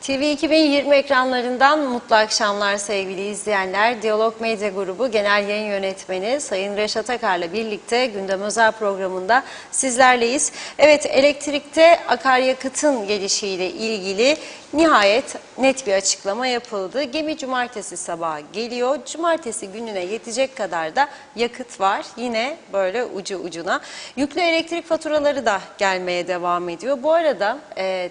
TV 2020 ekranlarından mutlu akşamlar sevgili izleyenler. Diyalog Medya Grubu Genel Yayın Yönetmeni Sayın Reşat Akar'la birlikte Gündem Özel programında sizlerleyiz. Evet, elektrikte akaryakıtın gelişiyle ilgili nihayet net bir açıklama yapıldı. Gemi cumartesi sabahı geliyor. Cumartesi gününe yetecek kadar da yakıt var. Yine böyle ucu ucuna. Yüklü elektrik faturaları da gelmeye devam ediyor. Bu arada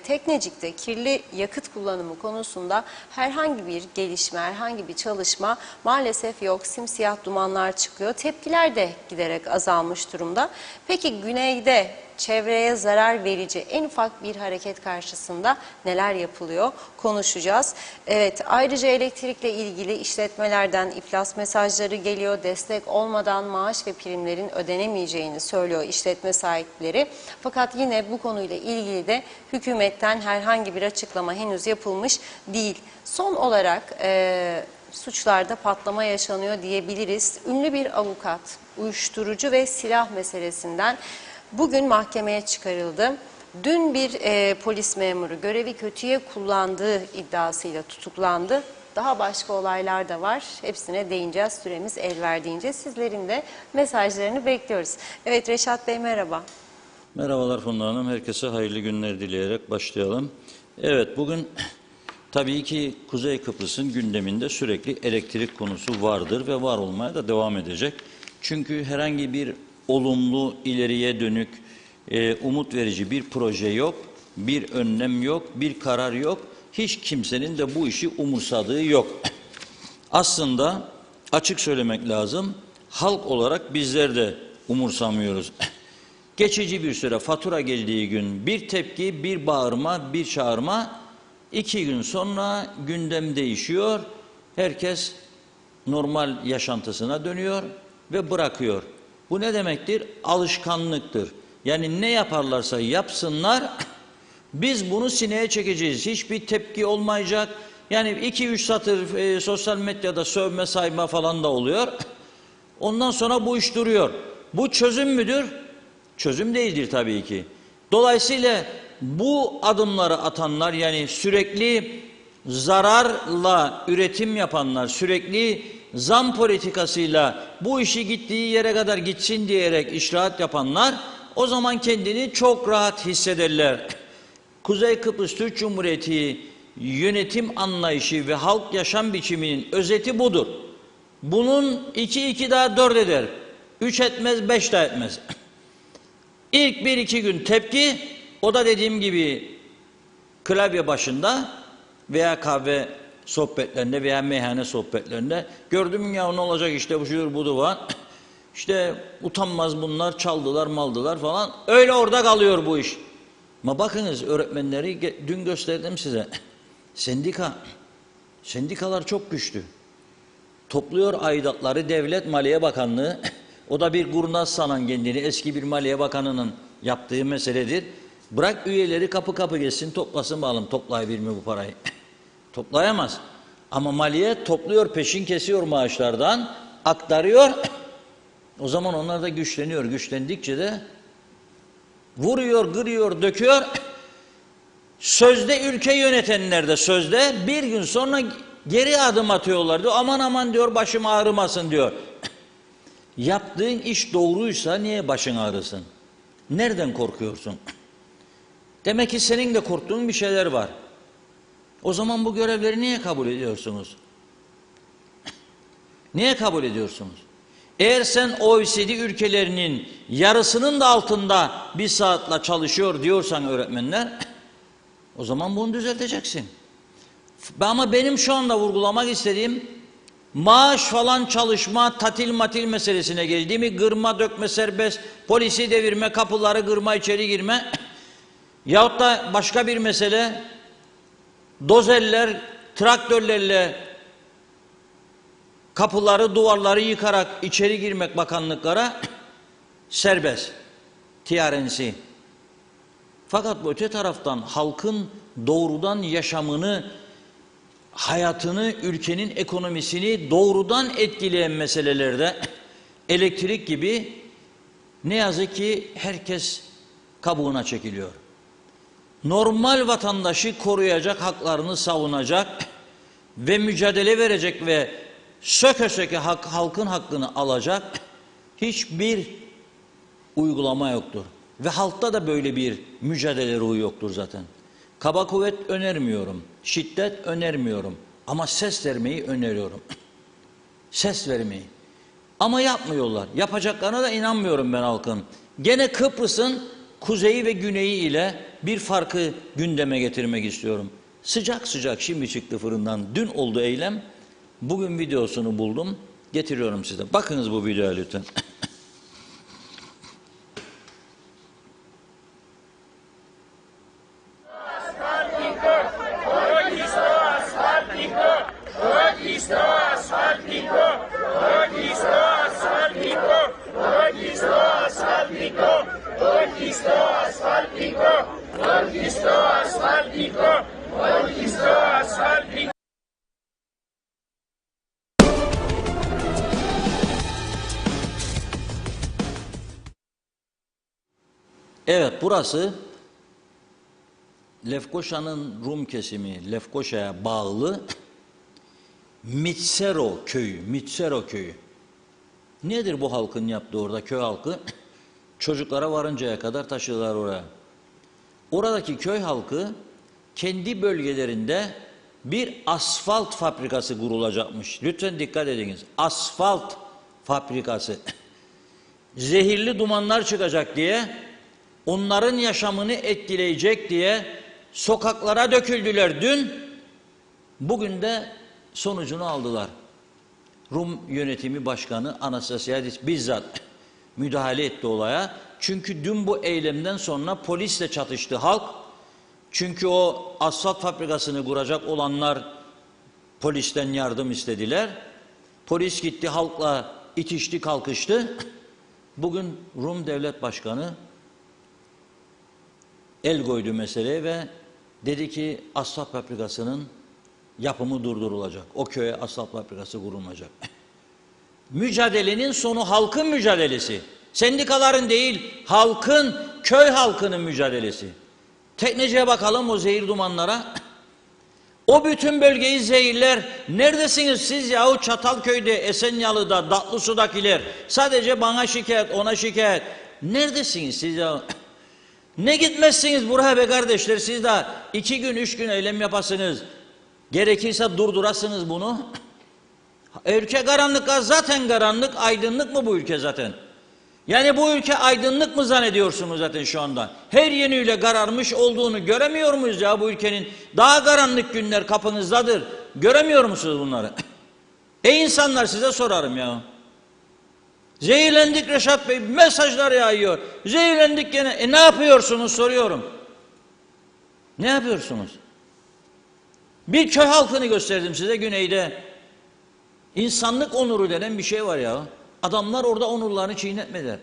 Teknecik'te kirli yakıt kullanımı konusunda herhangi bir gelişme, herhangi bir çalışma maalesef yok. Simsiyah dumanlar çıkıyor. Tepkiler de giderek azalmış durumda. Peki güneyde çevreye zarar verici en ufak bir hareket karşısında neler yapılıyor konuşacağız. Evet, ayrıca elektrikle ilgili işletmelerden iflas mesajları geliyor. Destek olmadan maaş ve primlerin ödenemeyeceğini söylüyor işletme sahipleri. Fakat yine bu konuyla ilgili de hükümetten herhangi bir açıklama henüz yapılmış değil. Son olarak suçlarda patlama yaşanıyor diyebiliriz. Ünlü bir avukat uyuşturucu ve silah meselesinden bugün mahkemeye çıkarıldı. Dün bir polis memuru görevi kötüye kullandığı iddiasıyla tutuklandı. Daha başka olaylar da var. Hepsine değineceğiz. Süremiz el verdiğince sizlerin de mesajlarını bekliyoruz. Evet Reşat Bey, merhaba. Merhabalar Funda Hanım. Herkese hayırlı günler dileyerek başlayalım. Evet, bugün tabii ki Kuzey Kıbrıs'ın gündeminde sürekli elektrik konusu vardır ve var olmaya da devam edecek. Çünkü herhangi bir olumlu, ileriye dönük, umut verici bir proje yok, bir önlem yok, bir karar yok. Hiç kimsenin de bu işi umursadığı yok. Aslında açık söylemek lazım, halk olarak bizler de umursamıyoruz. Geçici bir süre fatura geldiği gün bir tepki, bir bağırma, bir çağırma, 2 gün sonra gündem değişiyor, herkes normal yaşantısına dönüyor ve bırakıyor. Bu ne demektir? Alışkanlıktır. Yani ne yaparlarsa yapsınlar, biz bunu sineye çekeceğiz. Hiçbir tepki olmayacak. Yani 2-3 satır sosyal medyada sövme sayma falan da oluyor. Ondan sonra bu iş duruyor. Bu çözüm müdür? Çözüm değildir tabii ki. Dolayısıyla bu adımları atanlar, yani sürekli zararla üretim yapanlar, sürekli zam politikasıyla bu işi gittiği yere kadar gitsin diyerek işrahat yapanlar o zaman kendini çok rahat hissederler. Kuzey Kıbrıs Türk Cumhuriyeti yönetim anlayışı ve halk yaşam biçiminin özeti budur. Bunun 2 daha 4 eder. 3 etmez, 5 de etmez. İlk 1-2 gün tepki, o da dediğim gibi klavye başında veya kahve sohbetlerinde veya meyhane sohbetlerinde gördüm ya ne olacak işte bu şudur budur var. İşte utanmaz bunlar, çaldılar maldılar falan. Öyle orada kalıyor bu iş. Ama bakınız, öğretmenleri dün gösterdim size. Sendikalar çok güçlü. Topluyor aidatları Devlet Maliye Bakanlığı. O da bir kurnaz sanan kendini, eski bir Maliye Bakanı'nın yaptığı meseledir. Bırak üyeleri kapı kapı geçsin, toplasın bakalım, toplayabilir mi bu parayı? Toplayamaz. Ama maliye topluyor, peşin kesiyor maaşlardan, aktarıyor. O zaman onlar da güçleniyor. Güçlendikçe de vuruyor, kırıyor, döküyor. Sözde ülke yönetenler de sözde bir gün sonra geri adım atıyorlar. Diyor, aman aman diyor, başım ağrımasın diyor. Yaptığın iş doğruysa niye başın ağrısın? Nereden korkuyorsun? Demek ki senin de korktuğun bir şeyler var. O zaman bu görevleri niye kabul ediyorsunuz? Niye kabul ediyorsunuz? Eğer sen OECD ülkelerinin yarısının da altında bir saatle çalışıyor diyorsan öğretmenler, o zaman bunu düzelteceksin. Ama benim şu anda vurgulamak istediğim, maaş falan çalışma, tatil matil meselesine geldi mi, kırma dökme serbest, polisi devirme, kapıları kırma, içeri girme, yahut da başka bir mesele, dozerler, traktörlerle kapıları, duvarları yıkarak içeri girmek bakanlıklara serbest, TRNC. Fakat bu öte taraftan halkın doğrudan yaşamını, hayatını, ülkenin ekonomisini doğrudan etkileyen meselelerde elektrik gibi ne yazık ki herkes kabuğuna çekiliyor. normal vatandaşı koruyacak, haklarını savunacak ve mücadele verecek ve söke söke halkın hakkını alacak hiçbir uygulama yoktur. Ve halkta da böyle bir mücadele ruhu yoktur zaten. Kaba kuvvet önermiyorum, şiddet önermiyorum ama ses vermeyi öneriyorum. Ses vermeyi. Ama yapmıyorlar. Yapacaklarına da inanmıyorum ben halkın. Gene Kıbrıs'ın kuzeyi ve güneyi ile bir farkı gündeme getirmek istiyorum. Sıcak sıcak şimdi çıktı fırından. Dün oldu eylem. Bugün videosunu buldum. Getiriyorum size. Bakınız bu videoya lütfen. Evet, burası Lefkoşa'nın Rum kesimi, Lefkoşa'ya bağlı Mitsero köyü, Mitsero köyü. Nedir bu halkın yaptığı orada, köy halkı? Çocuklara varıncaya kadar taşıdılar oraya. Oradaki köy halkı kendi bölgelerinde bir asfalt fabrikası kurulacakmış. Lütfen dikkat ediniz. Asfalt fabrikası. Zehirli dumanlar çıkacak diye, onların yaşamını etkileyecek diye sokaklara döküldüler dün. Bugün de sonucunu aldılar. Rum yönetimi başkanı Anastasiadis bizzat müdahale etti olaya. Çünkü dün bu eylemden sonra polisle çatıştı halk. Çünkü o asfalt fabrikasını kuracak olanlar polisten yardım istediler. Polis gitti, halkla itişti, kalkıştı. Bugün Rum devlet başkanı el koydu meseleye ve dedi ki asfalt fabrikasının yapımı durdurulacak. O köye asfalt fabrikası kurulmayacak. Mücadelenin sonu halkın mücadelesi. Sendikaların değil, halkın, köy halkının mücadelesi. Tekneciye bakalım o zehir dumanlara. O bütün bölgeyi zehirler. Neredesiniz siz yahu Çatalköy'de, Esenyalı'da, Datlısu'dakiler? Sadece bana şikayet, ona şikayet. Neredesiniz siz ya? Ne gitmezsiniz buraya be kardeşler, siz de 2 gün 3 gün eylem yapasınız. Gerekirse durdurasınız bunu. Ülke karanlık, zaten karanlık, aydınlık mı bu ülke zaten? Yani bu ülke aydınlık mı zannediyorsunuz zaten şu anda? Her yönüyle kararmış olduğunu göremiyor muyuz ya bu ülkenin? Daha karanlık günler kapınızdadır. Göremiyor musunuz bunları? Ey insanlar, size sorarım ya. Zehirlendik Reşat Bey, mesajlar yağıyor. Zehirlendik gene. Ne yapıyorsunuz soruyorum. Ne yapıyorsunuz? Bir köy halkını gösterdim size güneyde. İnsanlık onuru denen bir şey var ya. Adamlar orada onurlarını çiğnetmediler.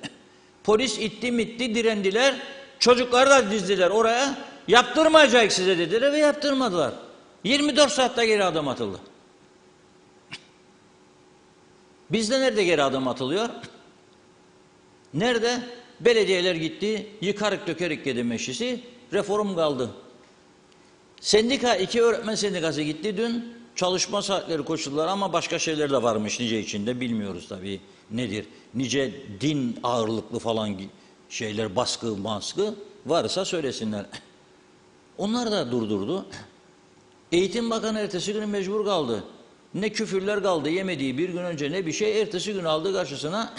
Polis itti mitti direndiler. Çocukları da dizdiler oraya. Yaptırmayacak size dediler ve yaptırmadılar. 24 saatte geri adım atıldı. Bizde nerede geri adım atılıyor? Nerede? Belediyeler gitti, yıkarık dökerik dedi meclisi, reform kaldı. Sendika, 2 öğretmen sendikası gitti dün, çalışma saatleri koşulları ama başka şeyler de varmış nice içinde, bilmiyoruz tabii nedir. Nice din ağırlıklı falan şeyler, baskı varsa söylesinler. Onlar da durdurdu. Eğitim Bakanı ertesi gün mecbur kaldı. Ne küfürler kaldı yemediği bir gün önce, ne bir şey, ertesi gün aldı karşısına.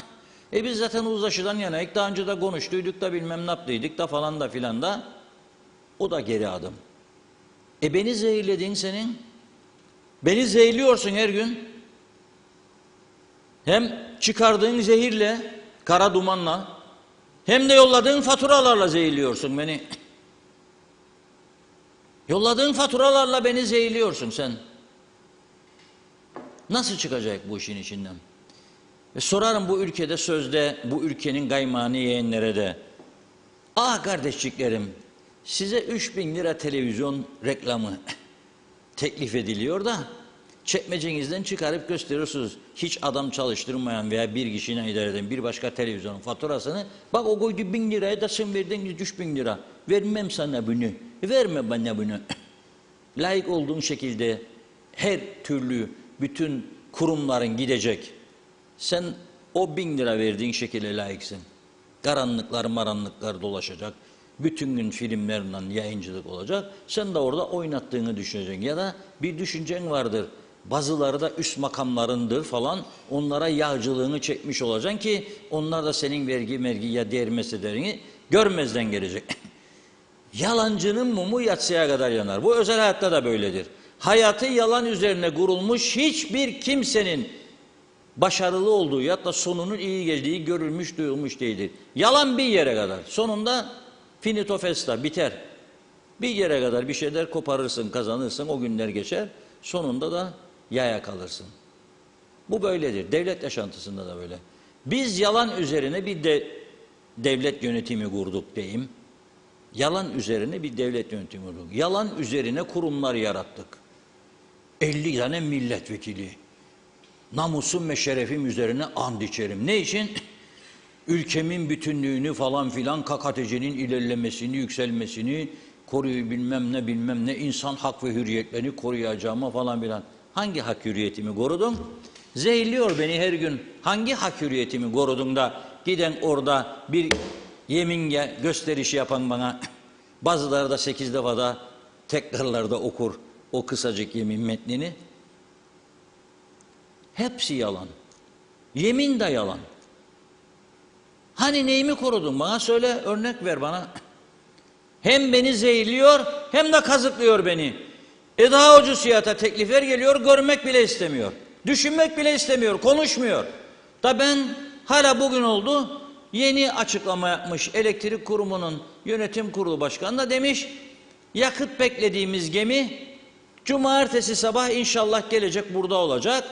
Biz zaten uzlaşıdan yanayık, daha önce de konuştuyduk da bilmem ne yaptıydık da falan da filan da. O da geri adım. Beni zehirledin senin. Beni zehirliyorsun her gün. Hem çıkardığın zehirle, kara dumanla, hem de yolladığın faturalarla zehirliyorsun beni. Yolladığın faturalarla beni zehirliyorsun sen. Nasıl çıkacak bu işin içinden? Sorarım bu ülkede sözde, bu ülkenin gaymağını yiyenlere de. Kardeşçiklerim, size 3.000 lira televizyon reklamı teklif ediliyor da çekmecenizden çıkarıp gösteriyorsunuz. Hiç adam çalıştırmayan veya bir kişine idare eden bir başka televizyonun faturasını, bak o koydu 1000 liraya da sen verdin 3000 lira. Vermem sana bunu. Verme bana bunu. Layık olduğun şekilde her türlü bütün kurumların gidecek. Sen o 1000 lira verdiğin şekilde layıksın. Karanlıklar maranlıklar dolaşacak. Bütün gün filmlerle yayıncılık olacak. Sen de orada oynattığını düşüneceksin. Ya da bir düşüncen vardır. Bazıları da üst makamlarındır falan. Onlara yağcılığını çekmiş olacaksın ki onlar da senin vergi ya diğer meselelerini görmezden gelecek. Yalancının mumu yatsıya kadar yanar. Bu özel hayatta da böyledir. Hayatı yalan üzerine kurulmuş hiçbir kimsenin başarılı olduğu ya da sonunun iyi geldiği görülmüş, duyulmuş değildir. Yalan bir yere kadar. Sonunda finito festa, biter. Bir yere kadar bir şeyler koparırsın, kazanırsın, o günler geçer. Sonunda da yaya kalırsın. Bu böyledir. Devlet yaşantısında da böyle. Biz yalan üzerine bir devlet yönetimi kurduk diyeyim. Yalan üzerine bir devlet yönetimi kurduk. Yalan üzerine kurumlar yarattık. 50 tane milletvekili. Namusum ve şerefim üzerine and içerim. Ne için? Ülkemin bütünlüğünü falan filan, KKTC'nin ilerlemesini, yükselmesini koruyor, bilmem ne, insan hak ve hürriyetlerini koruyacağıma falan filan. Hangi hak hürriyetimi korudum? Zehirliyor beni her gün. Hangi hak hürriyetimi korudum da giden orada bir yemin gösterişi yapan bana, bazıları da 8 defada tekrarlarda okur o kısacık yemin metnini. Hepsi yalan. Yemin de yalan. Hani neyimi korudun bana? Söyle, örnek ver bana. Hem beni zehirliyor hem de kazıklıyor beni. Daha ucuz fiyata teklifler geliyor, görmek bile istemiyor. Düşünmek bile istemiyor, konuşmuyor. Da ben hala bugün oldu, yeni açıklama yapmış elektrik kurumunun yönetim kurulu başkanı da demiş, yakıt beklediğimiz gemi cumartesi sabah inşallah gelecek, burada olacak.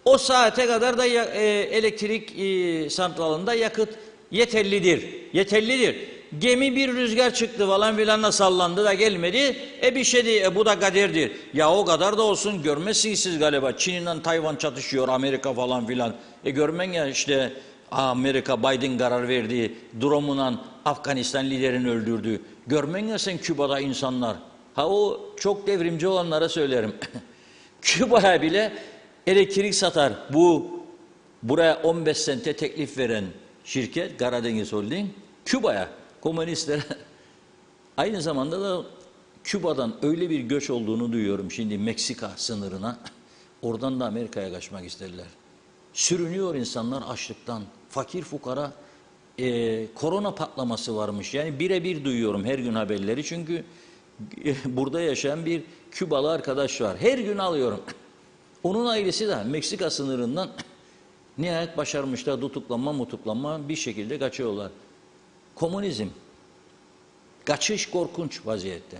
O saate kadar da elektrik santralında yakıt yeterlidir. Yeterlidir. Gemi bir rüzgar çıktı falan filanla sallandı da gelmedi. Bir şey değil, bu da kaderdir. Ya o kadar da olsun, görmezsiniz siz galiba. Çin'le Tayvan çatışıyor, Amerika falan filan. Görmen ya işte Amerika Biden karar verdi. Drone'la Afganistan liderini öldürdü. Görmen ya sen Küba'da insanlar. Ha o çok devrimci olanlara söylerim. Küba'ya bile elektrik satar. Buraya 15 sente teklif veren şirket Karadeniz Holding, Küba'ya, komünistlere. Aynı zamanda da Küba'dan öyle bir göç olduğunu duyuyorum şimdi Meksika sınırına. Oradan da Amerika'ya kaçmak isterler. Sürünüyor insanlar açlıktan. Fakir fukara korona patlaması varmış. Yani birebir duyuyorum her gün haberleri. Çünkü burada yaşayan bir Kübalı arkadaş var. Her gün alıyorum. Onun ailesi de Meksika sınırından nihayet başarmışlar, tutuklanma bir şekilde kaçıyorlar. Komünizm. Kaçış korkunç vaziyette.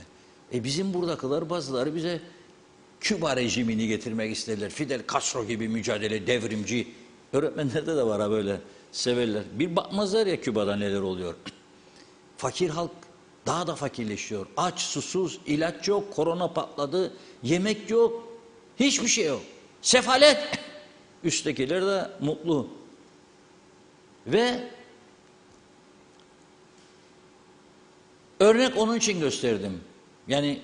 Bizim buradakiler bazıları bize Küba rejimini getirmek isterler. Fidel Castro gibi mücadele, devrimci. Öğretmenlerde de var ha böyle severler. Bir bakmazlar ya Küba'da neler oluyor. Fakir halk daha da fakirleşiyor. Aç, susuz, ilaç yok, korona patladı, yemek yok, hiçbir şey yok. Sefalet. Üsttekiler de mutlu. Ve örnek onun için gösterdim. Yani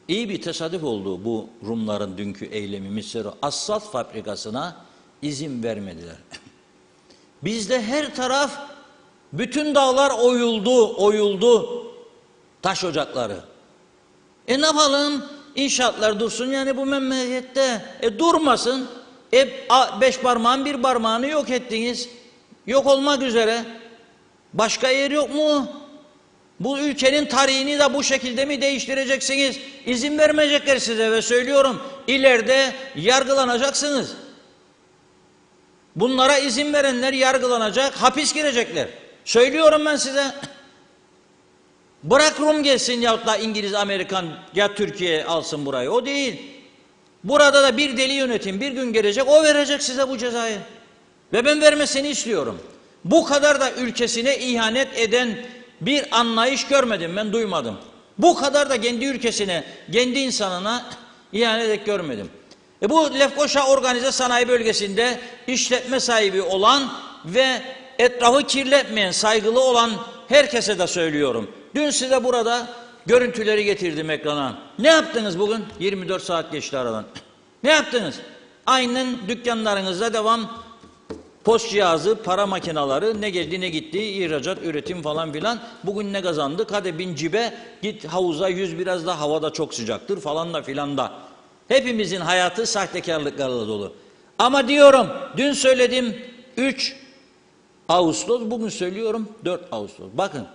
iyi bir tesadüf oldu bu Rumların dünkü eylemi. Mesela asfalt fabrikasına izin vermediler. Bizde her taraf, bütün dağlar oyuldu. Taş ocakları. Ne yapalım? İnşaatlar dursun yani bu memlekette. Durmasın. 5 parmağın bir parmağını yok ettiniz. Yok olmak üzere. Başka yer yok mu? Bu ülkenin tarihini de bu şekilde mi değiştireceksiniz? İzin vermeyecekler size ve söylüyorum, ileride yargılanacaksınız. Bunlara izin verenler yargılanacak, hapis girecekler. Söylüyorum ben size. Bırak Rum gelsin yahut da İngiliz, Amerikan ya Türkiye alsın burayı. O değil. Burada da bir deli yönetim bir gün gelecek, o verecek size bu cezayı. Ve ben vermesini istiyorum. Bu kadar da ülkesine ihanet eden bir anlayış görmedim, ben duymadım. Bu kadar da kendi ülkesine, kendi insanına İhale de görmedim. Bu Lefkoşa Organize Sanayi Bölgesi'nde işletme sahibi olan ve etrafı kirletmeyen, saygılı olan herkese de söylüyorum. Dün size burada görüntüleri getirdim ekrana. Ne yaptınız bugün? 24 saat geçti aradan. Ne yaptınız? Aynen dükkanlarınızda devam. Post cihazı, para makineleri, ne geldi ne gitti, ihracat, üretim falan filan. Bugün ne kazandık? Hadi bin cibe, git havuza yüz, biraz da havada çok sıcaktır falan da filan da. Hepimizin hayatı sahtekarlıklarla dolu. Ama diyorum, dün söyledim 3 Ağustos, bugün söylüyorum 4 Ağustos. Bakın,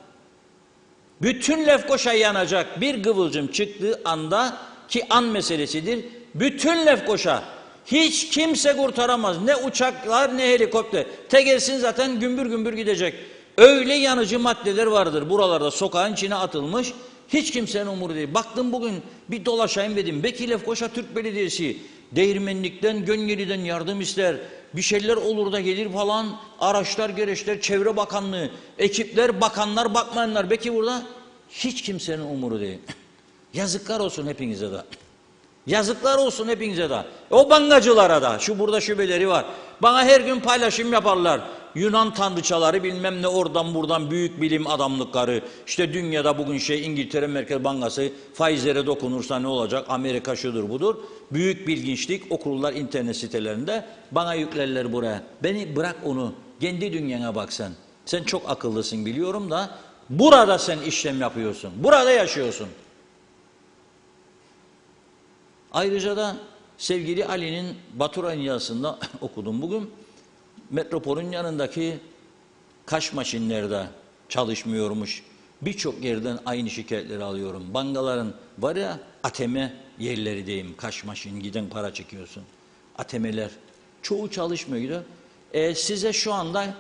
bütün Lefkoşa yanacak bir kıvılcım çıktığı anda, ki an meselesidir, bütün Lefkoşa, hiç kimse kurtaramaz. Ne uçaklar ne helikopter. Te gelsin zaten gümbür gümbür gidecek. Öyle yanıcı maddeler vardır buralarda, sokağın içine atılmış. Hiç kimsenin umuru değil. Baktım bugün bir dolaşayım dedim. Belki Lefkoşa Türk Belediyesi Değirmenlik'ten, Gönyeli'den yardım ister. Bir şeyler olur da gelir falan. Araçlar, gereçler, Çevre Bakanlığı, ekipler, bakanlar, bakmayanlar. Belki burada hiç kimsenin umuru değil. Yazıklar olsun hepinize de. Yazıklar olsun hepinize de. O bankacılara da. Şu burada şubeleri var. Bana her gün paylaşım yaparlar. Yunan tanrıçaları bilmem ne oradan buradan büyük bilim adamlıkları. İşte dünyada bugün İngiltere Merkez Bankası faizlere dokunursa ne olacak? Amerika şudur budur. Büyük bilginçlik okurlar internet sitelerinde. Bana yüklerler buraya. Beni bırak onu. Kendi dünyana bak sen. Sen çok akıllısın biliyorum da. Burada sen işlem yapıyorsun. Burada yaşıyorsun. Ayrıca da sevgili Ali'nin Baturay'ın yazısında okudum bugün. Metropolün yanındaki kaş maşinlerde çalışmıyormuş. Birçok yerden aynı şikayetleri alıyorum. Bankaların var ya ATM yerleri diyeyim. Kaş maşin giden para çekiyorsun. ATM'ler çoğu çalışmıyor. Size şu anda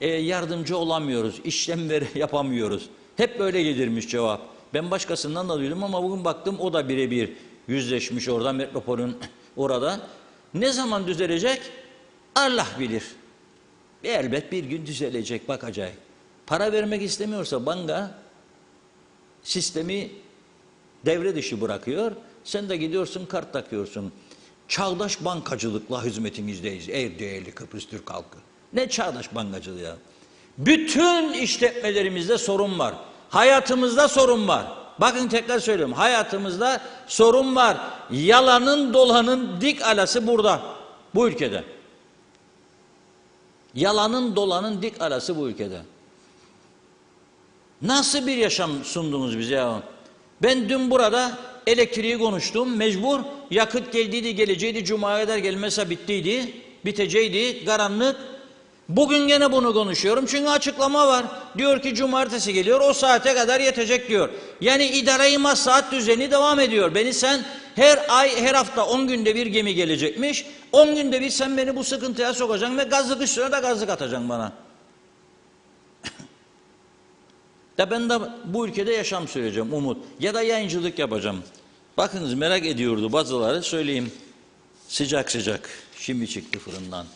yardımcı olamıyoruz. İşlem yapamıyoruz. Hep böyle gelirmiş cevap. Ben başkasından da duydum ama bugün baktım o da birebir yüzleşmiş orada metropolün orada. Ne zaman düzelecek? Allah bilir. Elbet bir gün düzelecek, bakacak. Para vermek istemiyorsa banka sistemi devre dışı bırakıyor. Sen de gidiyorsun kart takıyorsun. Çağdaş bankacılıkla hizmetinizdeyiz. Ey değerli Kıbrıs Türk halkı. Ne çağdaş bankacılığı ya? Bütün işletmelerimizde sorun var. Hayatımızda sorun var. Bakın tekrar söylüyorum. Hayatımızda sorun var. Yalanın dolanın dik alası burada. Bu ülkede. Yalanın dolanın dik alası bu ülkede. Nasıl bir yaşam sundunuz bize ya? Ben dün burada elektriği konuştum. Mecbur. Yakıt geldiydi, geleceğiydi. Cuma'ya kadar gelmezse bittiydi. Biteceydi. Karanlık. Bugün gene bunu konuşuyorum. Çünkü açıklama var. Diyor ki cumartesi geliyor. O saate kadar yetecek diyor. Yani idare-i saat düzeni devam ediyor. Beni sen her ay, her hafta 10 günde bir gemi gelecekmiş. 10 günde bir sen beni bu sıkıntıya sokacaksın ve gazlık üstüne de gazlık atacaksın bana. Da ben de bu ülkede yaşam süreceğim umut. Ya da yayıncılık yapacağım. Bakınız merak ediyordu bazıları söyleyeyim. Sıcak sıcak. Şimdi çıktı fırından.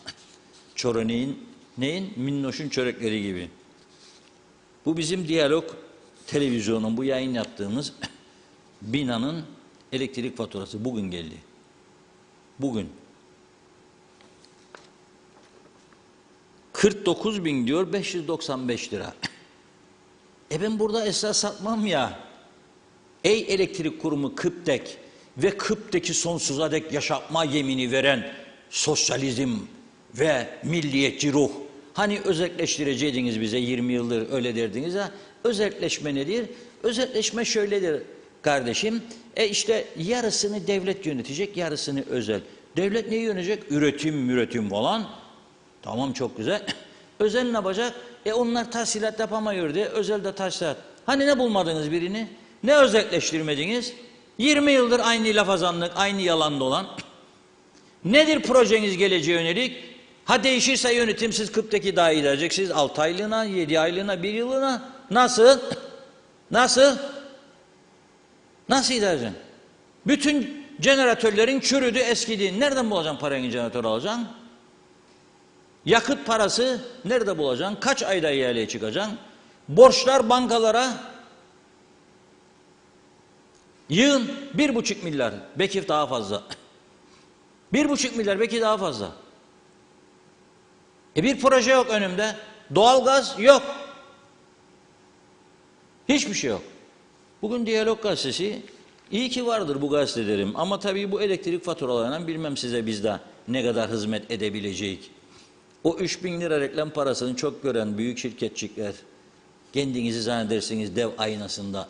Çöreğin, neyin? Minnoş'un çörekleri gibi. Bu bizim Diyalog televizyonun bu yayın yaptığımız binanın elektrik faturası bugün geldi. Bugün. 49.000 diyor 595 lira. Ben burada esas satmam ya. Ey elektrik kurumu Kıptek ve Kıptek'i sonsuza dek yaşatma yemini veren sosyalizm ve milliyetçi ruh. Hani özelleştireceydiniz bize 20 yıldır öyle derdiniz ha. Özelleşme nedir? Özelleşme şöyledir kardeşim. İşte yarısını devlet yönetecek, yarısını özel. Devlet neyi yönetecek? Üretim falan. Tamam çok güzel. Özel ne yapacak? Onlar tahsilat yapamıyor diye özel de tahsilat. Hani ne bulmadınız birini? Ne özelleştirmediniz? 20 yıldır aynı lafazanlık, aynı yalan dolan. Nedir projeniz geleceğe yönelik? Ha değişirse yönetim siz Kıp'taki daha iyi edeceksiniz. 6 aylığına, 7 aylığına, 1 yılına. Nasıl? Nasıl? Nasıl edeceksin? Bütün jeneratörlerin çürüdü, eskidi. Nereden bulacaksın parayı jeneratör alacaksın? Yakıt parası nerede bulacaksın? Kaç ayda ihaleye çıkacaksın? Borçlar bankalara. Yığın 1,5 milyar, belki daha fazla. 1,5 milyar, belki daha fazla. Bir proje yok önümde. Doğalgaz yok. Hiçbir şey yok. Bugün Diyalog Gazetesi, iyi ki vardır bu gazetelerim. Ama tabii bu elektrik faturalarından bilmem size bizde ne kadar hizmet edebilecek. O 3.000 lira reklam parasını çok gören büyük şirketçikler, kendinizi zannedersiniz dev aynasında.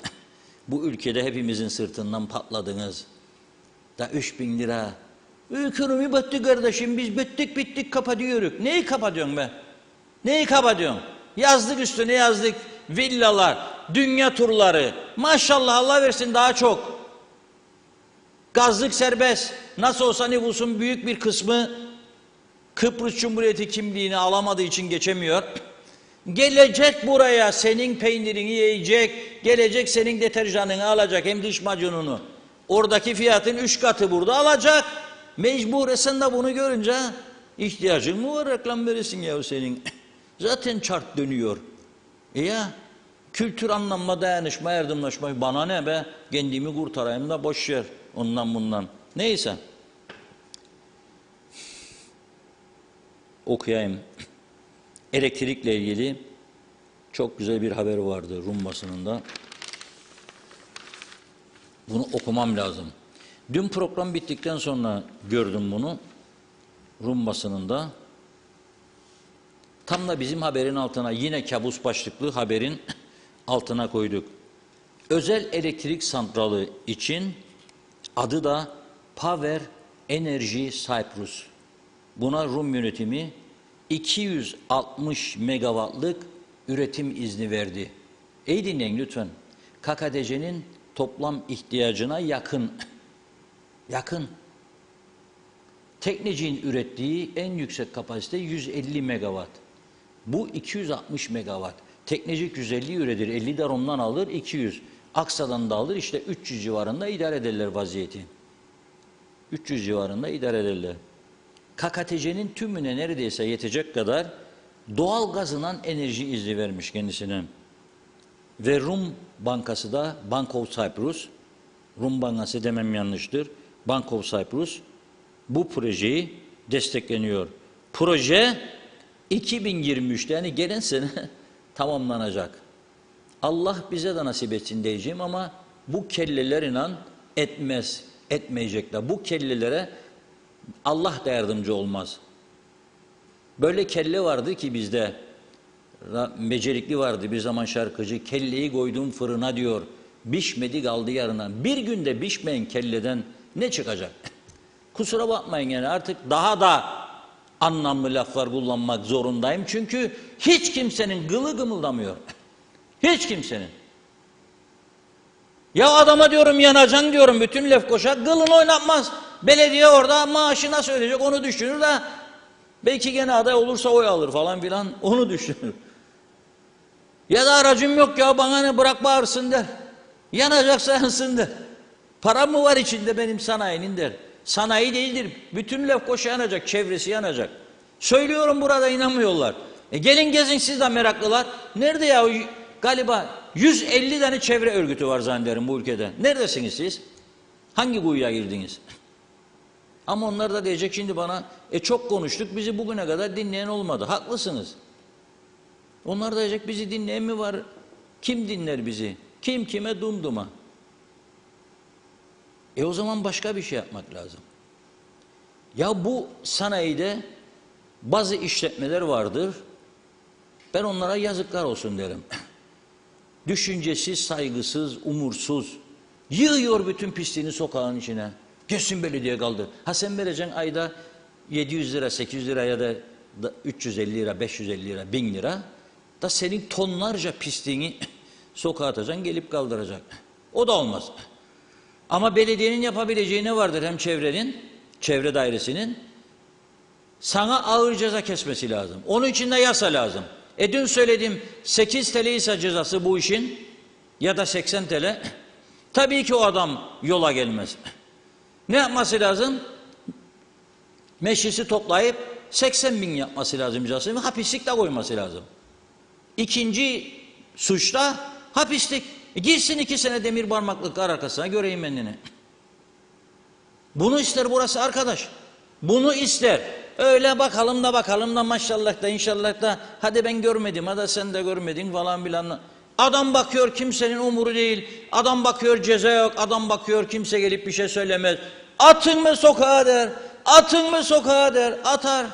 Bu ülkede hepimizin sırtından patladınız. Da 3.000 lira. Ekonomi battı kardeşim, biz bittik bittik kapatıyoruz. Neyi kapatıyorsun be? Neyi kapatıyorsun? Yazdık üstüne yazdık. Villalar, dünya turları. Maşallah Allah versin daha çok. Gazlık serbest. Nasıl olsa nüfusun büyük bir kısmı Kıbrıs Cumhuriyeti kimliğini alamadığı için geçemiyor. Gelecek buraya senin peynirini yiyecek, gelecek senin deterjanını alacak hem diş macununu. Oradaki fiyatın 3 katı burada alacak. Mecbur sen de bunu görünce ihtiyacın mı var reklam verirsin ya senin. Zaten çark dönüyor. Ya kültür anlamda dayanışma, yardımlaşma bana ne be? Kendimi kurtarayım da boş ver ondan bundan. Neyse. Okuyayım. Elektrikle ilgili çok güzel bir haber vardı Rum basınında. Bunu okumam lazım. Dün program bittikten sonra gördüm bunu Rum basınında. Tam da bizim haberin altına yine kabus başlıklı haberin altına koyduk. Özel elektrik santralı için adı da Power Energy Cyprus. Buna Rum yönetimi 260 megawattlık üretim izni verdi. İyi dinleyin lütfen. KKTC'nin toplam ihtiyacına yakın. Yakın. Tekneciğin ürettiği en yüksek kapasite 150 megawatt. Bu 260 megawatt. Teknecik 150 üretir, 50 de ondan alır, 200. Aksa'dan da alır, işte 300 civarında idare ederler vaziyeti. 300 civarında idare ederler. KKTC'nin tümüne neredeyse yetecek kadar doğal gazından enerji izni vermiş kendisine. Ve Rum Bankası da Bank of Cyprus, Rum Bankası demem yanlıştır, Bank of Cyprus bu projeyi destekleniyor. Proje 2023'te yani gelen sene tamamlanacak. Allah bize de nasip etsin diyeceğim ama bu kelleler inan etmeyecekler. Bu kellelere Allah da yardımcı olmaz. Böyle kelle vardı ki bizde, becerikli vardı bir zaman şarkıcı, kelleyi koydum fırına diyor, pişmedi kaldı yarına. Bir günde pişmeyen kelleden ne çıkacak? Kusura bakmayın yani artık daha da anlamlı laflar kullanmak zorundayım. Çünkü hiç kimsenin gılı gımıldamıyor. Hiç kimsenin. Ya adama diyorum yanacaksın diyorum bütün Lefkoşa gılını oynatmaz. Belediye orada maaşı nasıl ödeyecek onu düşünür de belki gene aday olursa oy alır falan filan onu düşünür. Ya da aracım yok ya bana ne bırak bağırsın der. Yanacaksa yansın der. Para mı var içinde benim sanayinin der. Sanayi değildir. Bütün Lefkoşa yanacak, çevresi yanacak. Söylüyorum burada inanmıyorlar. Gelin gezin siz de meraklılar. Nerede ya galiba 150 tane çevre örgütü var zannederim bu ülkede. Neredesiniz siz? Hangi kuyuya girdiniz? Ama onlar da diyecek şimdi bana çok konuştuk bizi bugüne kadar dinleyen olmadı. Haklısınız. Onlar da diyecek bizi dinleyen mi var? Kim dinler bizi? Kim kime dumduma? O zaman başka bir şey yapmak lazım. Ya bu sanayide bazı işletmeler vardır. Ben onlara yazıklar olsun derim. Düşüncesiz, saygısız, umursuz. Yığıyor bütün pisliğini sokağın içine. Geçsin belediye kaldı. Ha sen vereceksin ayda 700 lira, 800 lira ya da 350 lira, 550 lira, 1000 lira. Da senin tonlarca pisliğini sokağa atacaksın, gelip kaldıracak. O da olmaz. Ama belediyenin yapabileceği ne vardır hem çevrenin, çevre dairesinin? Sana ağır ceza kesmesi lazım. Onun için de yasa lazım. Dün söyledim 8 TL ise cezası bu işin ya da 80 TL. Tabii ki o adam yola gelmez. Ne yapması lazım? Meclisi toplayıp 80 bin yapması lazım cezasını ve hapislik de koyması lazım. İkinci suçta hapislik. Girsin 2 sene demir parmaklık kar arkasına göreyim kendini. Bunu ister burası arkadaş. Bunu ister. Öyle bakalım da maşallah da inşallah da hadi ben görmedim hadi sen de görmedin falan filan. Adam bakıyor kimsenin umuru değil. Adam bakıyor ceza yok. Adam bakıyor kimse gelip bir şey söylemez. Atın mı sokağa der. Atın mı sokağa der. Atar.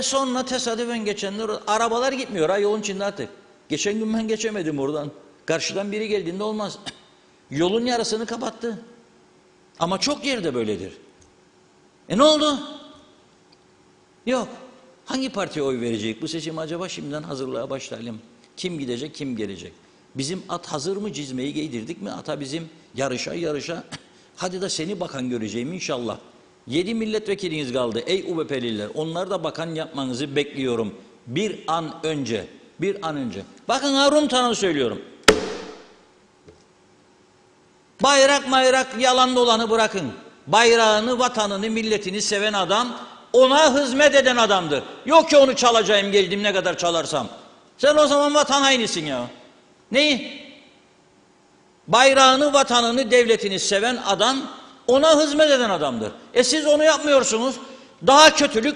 Sonra tesadüfen geçenler arabalar gitmiyor ha yolun içinde artık. Geçen gün ben geçemedim oradan. Karşıdan biri geldiğinde olmaz. Yolun yarısını kapattı. Ama çok yerde böyledir. Ne oldu? Yok. Hangi partiye oy verecek? Bu seçim acaba şimdiden hazırlığa başlayalım. Kim gidecek, kim gelecek? Bizim at hazır mı? Cizmeyi giydirdik mi? Ata bizim yarışa. Hadi de seni bakan göreceğim inşallah. 7 milletvekiliniz kaldı ey UBP'liler. Onlar da bakan yapmanızı bekliyorum. Bir an önce. Bakın Harun Tan'ı söylüyorum. Bayrak yalan dolanı bırakın. Bayrağını, vatanını, milletini seven adam ona hizmet eden adamdır. Yok ki onu çalacağım geldim ne kadar çalarsam. Sen o zaman vatan hainisin ya. Neyi? Bayrağını, vatanını, devletini seven adam ona hizmet eden adamdır. Siz onu yapmıyorsunuz. Daha kötülük.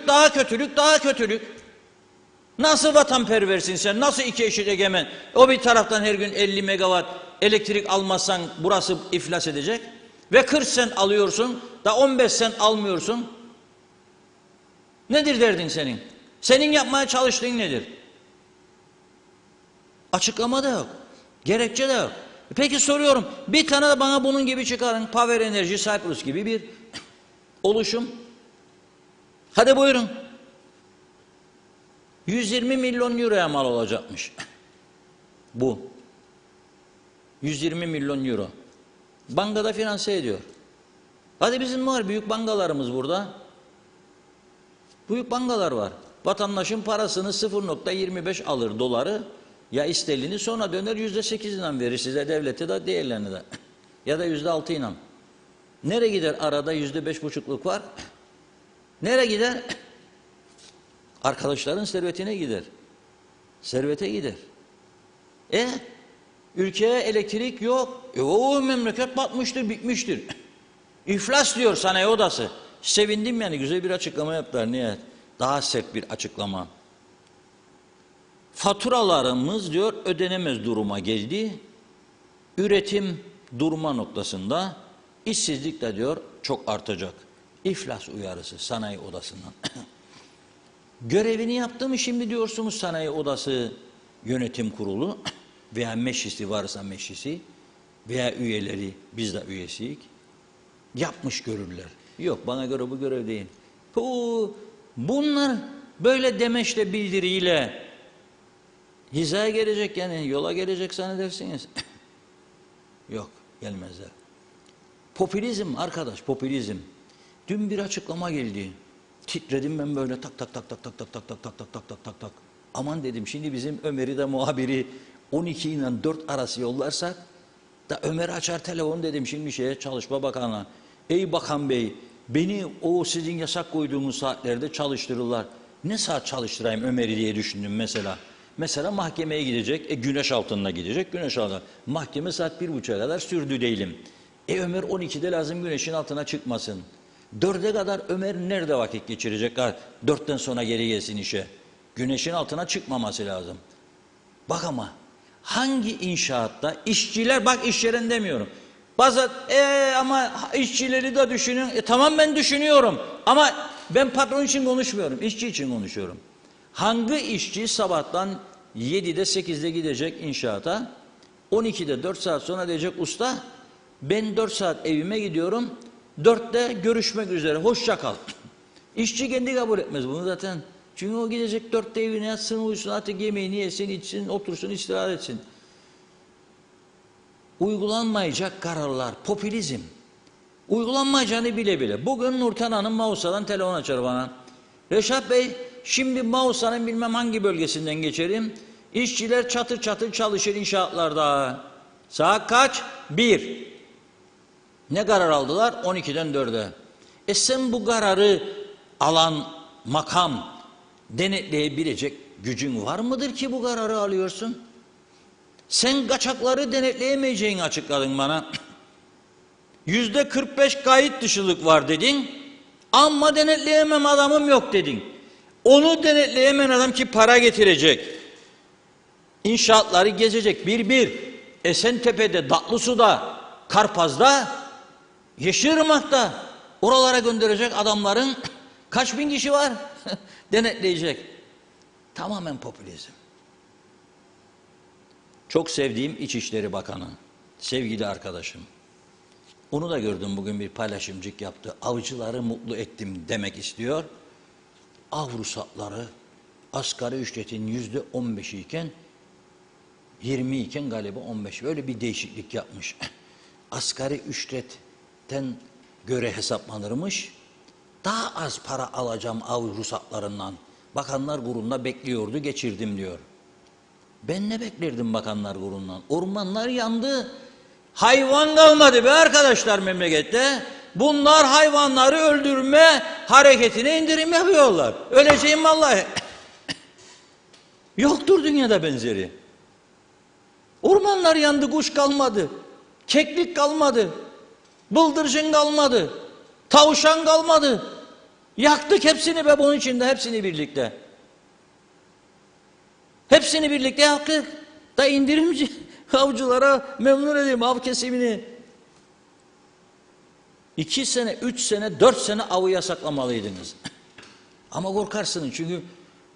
Nasıl vatanperversin sen? Nasıl iki eşit egemen? O bir taraftan her gün 50 megawatt elektrik almazsan burası iflas edecek. Ve 40 sent alıyorsun da 15 sent almıyorsun. Nedir derdin senin? Senin yapmaya çalıştığın nedir? Açıklama da yok. Gerekçe de yok. Peki soruyorum. Bir tane de bana bunun gibi çıkarın. Power Energy Cyprus gibi bir oluşum. Hadi buyurun. 120 milyon euroya mal olacakmış. Bu. 120 milyon euro. Bankada finanse ediyor. Hadi bizim var büyük bankalarımız burada. Büyük bankalar var. Vatandaşın parasını 0,25 alır doları ya sterlini sonra döner %8 verir size devlete de diğerlerine de. Ya da %6 ile. Nereye gider arada %5,5'luk var? Nereye gider? Arkadaşların servetine gider. Servete gider. Ülkeye elektrik yok. O memleket batmıştır, bitmiştir. İflas diyor sanayi odası. Sevindim yani güzel bir açıklama yaptılar nihayet. Daha sert bir açıklama. Faturalarımız diyor ödenemez duruma geldi. Üretim durma noktasında işsizlik de diyor çok artacak. İflas uyarısı sanayi odasından. Görevini yaptı mı şimdi diyorsunuz sanayi odası yönetim kurulu veya meclisi varsa meclisi veya üyeleri biz de üyesiyik. Yapmış görürler. Yok bana göre bu görev değil. Bunlar böyle demeçle bildiriyle hizaya gelecek yani yola gelecek zannedersiniz. Yok gelmezler. Popülizm arkadaş popülizm. Dün bir açıklama geldi. Titredim ben böyle tak. Aman dedim şimdi bizim Ömer'i de muhabiri 12 ile 4 arası yollarsak da Ömer açar telefon dedim şimdi Çalışma Bakanı'na. Ey Bakan Bey beni o sizin yasak koyduğunuz saatlerde çalıştırırlar. Ne saat çalıştırayım Ömer'i diye düşündüm mesela. Mesela mahkemeye gidecek, güneş altına gidecek, güneş altına. Mahkeme saat 1.30'a kadar sürdü değilim. Ömer 12'de lazım güneşin altına çıkmasın. 4'e kadar Ömer nerede vakit geçirecek? 4'ten sonra geri gelsin işe. Güneşin altına çıkmaması lazım. Bak ama hangi inşaatta işçiler bak iş yerinde demiyorum. Bazı ama işçileri de düşünün. Tamam ben düşünüyorum ama ben patron için konuşmuyorum. İşçi için konuşuyorum. Hangi işçi sabahtan 7'de 8'de gidecek inşaata 12'de 4 saat sonra diyecek usta ben 4 saat evime gidiyorum 4'te görüşmek üzere hoşça kal. İşçi kendi kabul etmez bunu zaten. Çünkü o gidecek 4'te evine yatsın uyusun artık yemeğini yesin içsin otursun istirahat etsin. Uygulanmayacak kararlar, popülizm. Uygulanmayacağını bile bile. Bugün Nurten Hanım Mausa'dan telefon açar bana. Reşat Bey, şimdi Mausa'nın bilmem hangi bölgesinden geçerim. İşçiler çatır çatır çalışır inşaatlarda. Saat kaç? 1. Ne karar aldılar? 12'den 4'e. Sen bu kararı alan makam denetleyebilecek gücün var mıdır ki bu kararı alıyorsun? Sen kaçakları denetleyemeyeceğini açıkladın bana. %45 kayıt dışılık var dedin. Ama denetleyemem adamım yok dedin. Onu denetleyemeyen adam ki para getirecek. İnşaatları gezecek bir. Esentepe'de, Datlısu'da, Karpaz'da, Yeşilırmak'ta oralara gönderecek adamların kaç bin kişi var? Denetleyecek. Tamamen popülizm. Çok sevdiğim İçişleri Bakanı, sevgili arkadaşım. Onu da gördüm bugün bir paylaşımcık yaptı. Avcıları mutlu ettim demek istiyor. Av ruhsatları asgari ücretin %15'i iken 20 iken galiba 15. Böyle bir değişiklik yapmış. Asgari ücretten göre hesaplanırmış. Daha az para alacağım av ruhsatlarından. Bakanlar Kurulu'nda bekliyordu, geçirdim diyor. Ben ne beklerdim Bakanlar Kurulu'ndan? Ormanlar yandı. Hayvan kalmadı be arkadaşlar memlekette. Bunlar hayvanları öldürme hareketine indirim yapıyorlar. Öleceğim vallahi. Yoktur dünyada benzeri. Ormanlar yandı, kuş kalmadı. Keklik kalmadı. Bıldırcın kalmadı. Tavşan kalmadı. Yaktık hepsini be bunun içinde, hepsini birlikte. Hepsini birlikte yaktık. Da indirimci avcılara memnun edeyim av kesimini. 2 sene, 3 sene, 4 sene avı yasaklamalıydınız. Ama korkarsınız çünkü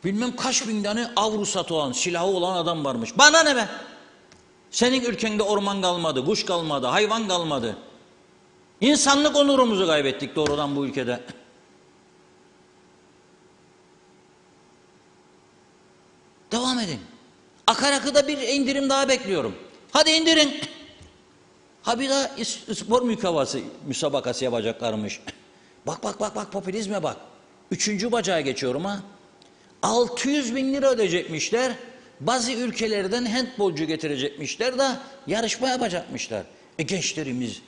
bilmem kaç bin tane av ruhsatı olan, silahı olan adam varmış. Bana ne be? Senin ülkende orman kalmadı, kuş kalmadı, hayvan kalmadı. İnsanlık onurumuzu kaybettik doğrudan bu ülkede. Devam edin. Akaryakıda bir indirim daha bekliyorum. Hadi indirin. Ha bir daha spor müsabakası yapacaklarmış. Bak popülizme bak. 3. bacağa geçiyorum ha. 600 bin lira ödeyecekmişler. Bazı ülkelerden handbolcu getirecekmişler de yarışma yapacakmışlar. Gençlerimiz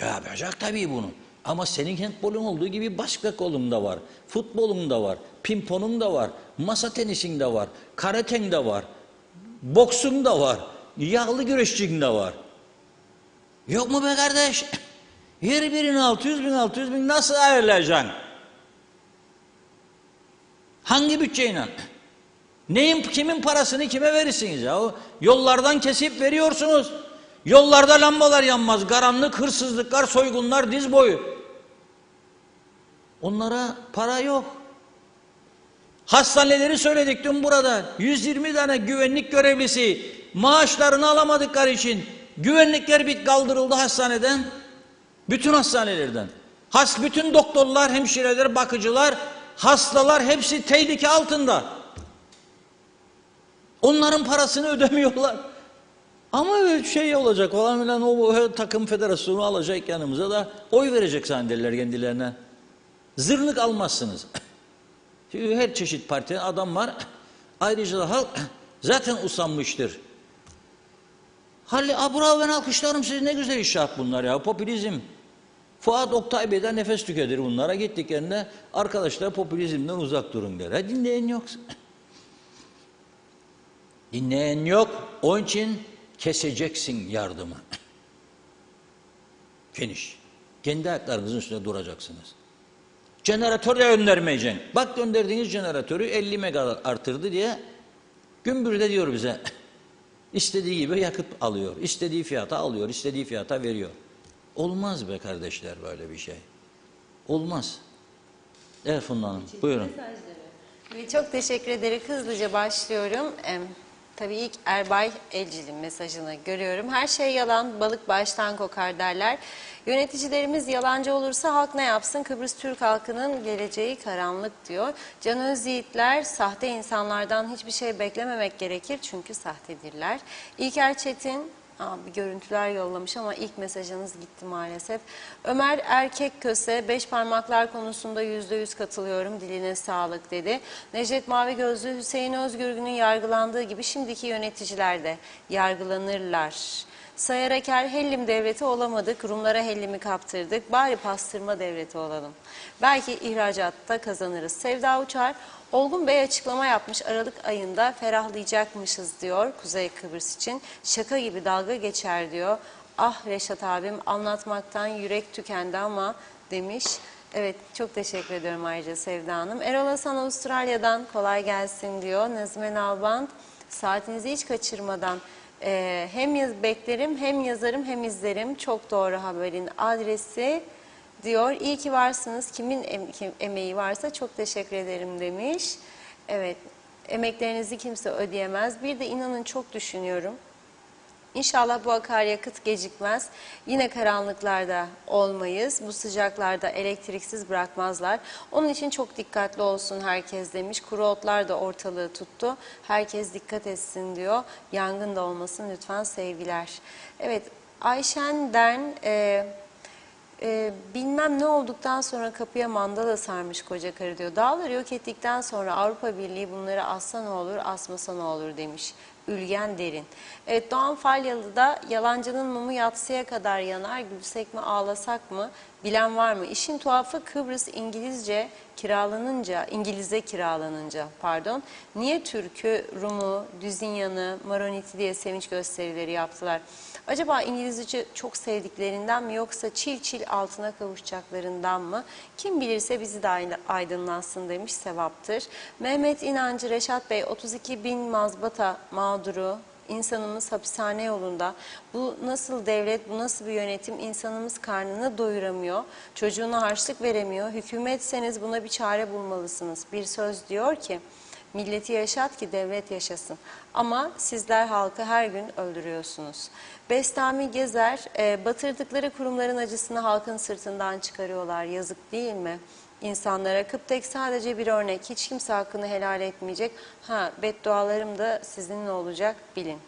yapacak tabii bunu. Ama senin handbolun olduğu gibi başka kolun da var. Futbolun da var. Pimponun da var. Masa tenisin de var. Karaten de var. Boksun da var. Yağlı güreşçin de var. Yok mu be kardeş? Her birine 600 bin nasıl ayarlayacaksın? Hangi bütçeyle? Kimin parasını kime verirsiniz ya? Yollardan kesip veriyorsunuz. Yollarda lambalar yanmaz. Karanlık, hırsızlıklar, soygunlar diz boyu. Onlara para yok. Hastaneleri söyledik dün burada. 120 tane güvenlik görevlisi maaşlarını alamadıkları için güvenlikler bir kaldırıldı hastaneden. Bütün hastanelerden. Bütün doktorlar, hemşireler, bakıcılar, hastalar hepsi tehlike altında. Onların parasını ödemiyorlar. Ama şey olacak falan filan o takım federasyonu alacak yanımıza da oy verecek zannederler kendilerine. Zırnık almazsınız. Çünkü her çeşit partiden adam var. Ayrıca da halk zaten usanmıştır. Bravo ben alkışlarım sizi ne güzel inşaat bunlar ya popülizm. Fuat Oktay Bey'den nefes tüketir bunlara gittiklerinde arkadaşlar popülizmden uzak durun der. Dinleyen yok. Dinleyen yok. Onun için keseceksin yardımı. Finish. Kendi ayaklarınızın üstünde duracaksınız. Jeneratör de göndermeyeceksin. Bak gönderdiğiniz jeneratörü 50 mega artırdı diye gümbürde diyor bize. İstediği gibi yakıt alıyor. İstediği fiyata alıyor. İstediği fiyata veriyor. Olmaz be kardeşler böyle bir şey. Olmaz. Evet Funda Hanım buyurun. Çok teşekkür ederim. Hızlıca başlıyorum. Tabii ilk Erbay Elcil'in mesajını görüyorum. Her şey yalan, balık baştan kokar derler. Yöneticilerimiz yalancı olursa halk ne yapsın? Kıbrıs Türk halkının geleceği karanlık diyor. Can Özyiğitler, sahte insanlardan hiçbir şey beklememek gerekir çünkü sahtedirler. İlker Çetin, bir görüntüler yollamış ama ilk mesajınız gitti maalesef. Ömer Erkekköse 5 parmaklar konusunda %100 katılıyorum diline sağlık dedi. Necdet Mavigözlü Hüseyin Özgürgün'ün yargılandığı gibi şimdiki yöneticiler de yargılanırlar Sayaraker Hellim devleti olamadık, Rumlara Hellim'i kaptırdık, bari pastırma devleti olalım. Belki ihracatta kazanırız. Sevda Uçar, Olgun Bey açıklama yapmış, Aralık ayında ferahlayacakmışız diyor Kuzey Kıbrıs için. Şaka gibi dalga geçer diyor. Ah Reşat abim, anlatmaktan yürek tükendi ama demiş. Evet, çok teşekkür ediyorum ayrıca Sevda Hanım. Erol Hasan Avustralya'dan kolay gelsin diyor. Nazmen Alban, saatinizi hiç kaçırmadan hem beklerim, hem yazarım, hem izlerim. Çok doğru haberin adresi diyor. İyi ki varsınız. Kimin emeği varsa çok teşekkür ederim demiş. Evet, emeklerinizi kimse ödeyemez. Bir de inanın çok düşünüyorum. İnşallah bu akaryakıt gecikmez. Yine karanlıklarda olmayız. Bu sıcaklarda elektriksiz bırakmazlar. Onun için çok dikkatli olsun herkes demiş. Kuru otlar da ortalığı tuttu. Herkes dikkat etsin diyor. Yangın da olmasın lütfen, sevgiler. Evet, Ayşen Dern... bilmem ne olduktan sonra kapıya mandala sarmış koca karı diyor. Dağları yok ettikten sonra Avrupa Birliği bunları assa ne olur, asmasa ne olur demiş. Ülgen Derin. Evet, Doğan Falyalı'da yalancının mumu yatsıya kadar yanar, gülsek mi ağlasak mı bilen var mı? İşin tuhafı Kıbrıs İngiliz'e kiralanınca niye Türk'ü, Rum'u, Düzinyan'ı, Maronit'i diye sevinç gösterileri yaptılar? Acaba İngilizce çok sevdiklerinden mi, yoksa çil çil altına kavuşacaklarından mı? Kim bilirse bizi de aydınlansın demiş, sevaptır. Mehmet İnancı, Reşat Bey, 32 bin mazbata mağduru, insanımız hapishane yolunda. Bu nasıl devlet, bu nasıl bir yönetim? İnsanımız karnını doyuramıyor, çocuğuna harçlık veremiyor. Hükümetseniz buna bir çare bulmalısınız. Bir söz diyor ki, milleti yaşat ki devlet yaşasın. Ama sizler halkı her gün öldürüyorsunuz. Bestami Gezer, batırdıkları kurumların acısını halkın sırtından çıkarıyorlar. Yazık değil mi? İnsanlara Kıptek sadece bir örnek. Hiç kimse hakkını helal etmeyecek. Beddualarım da sizinle olacak, bilin.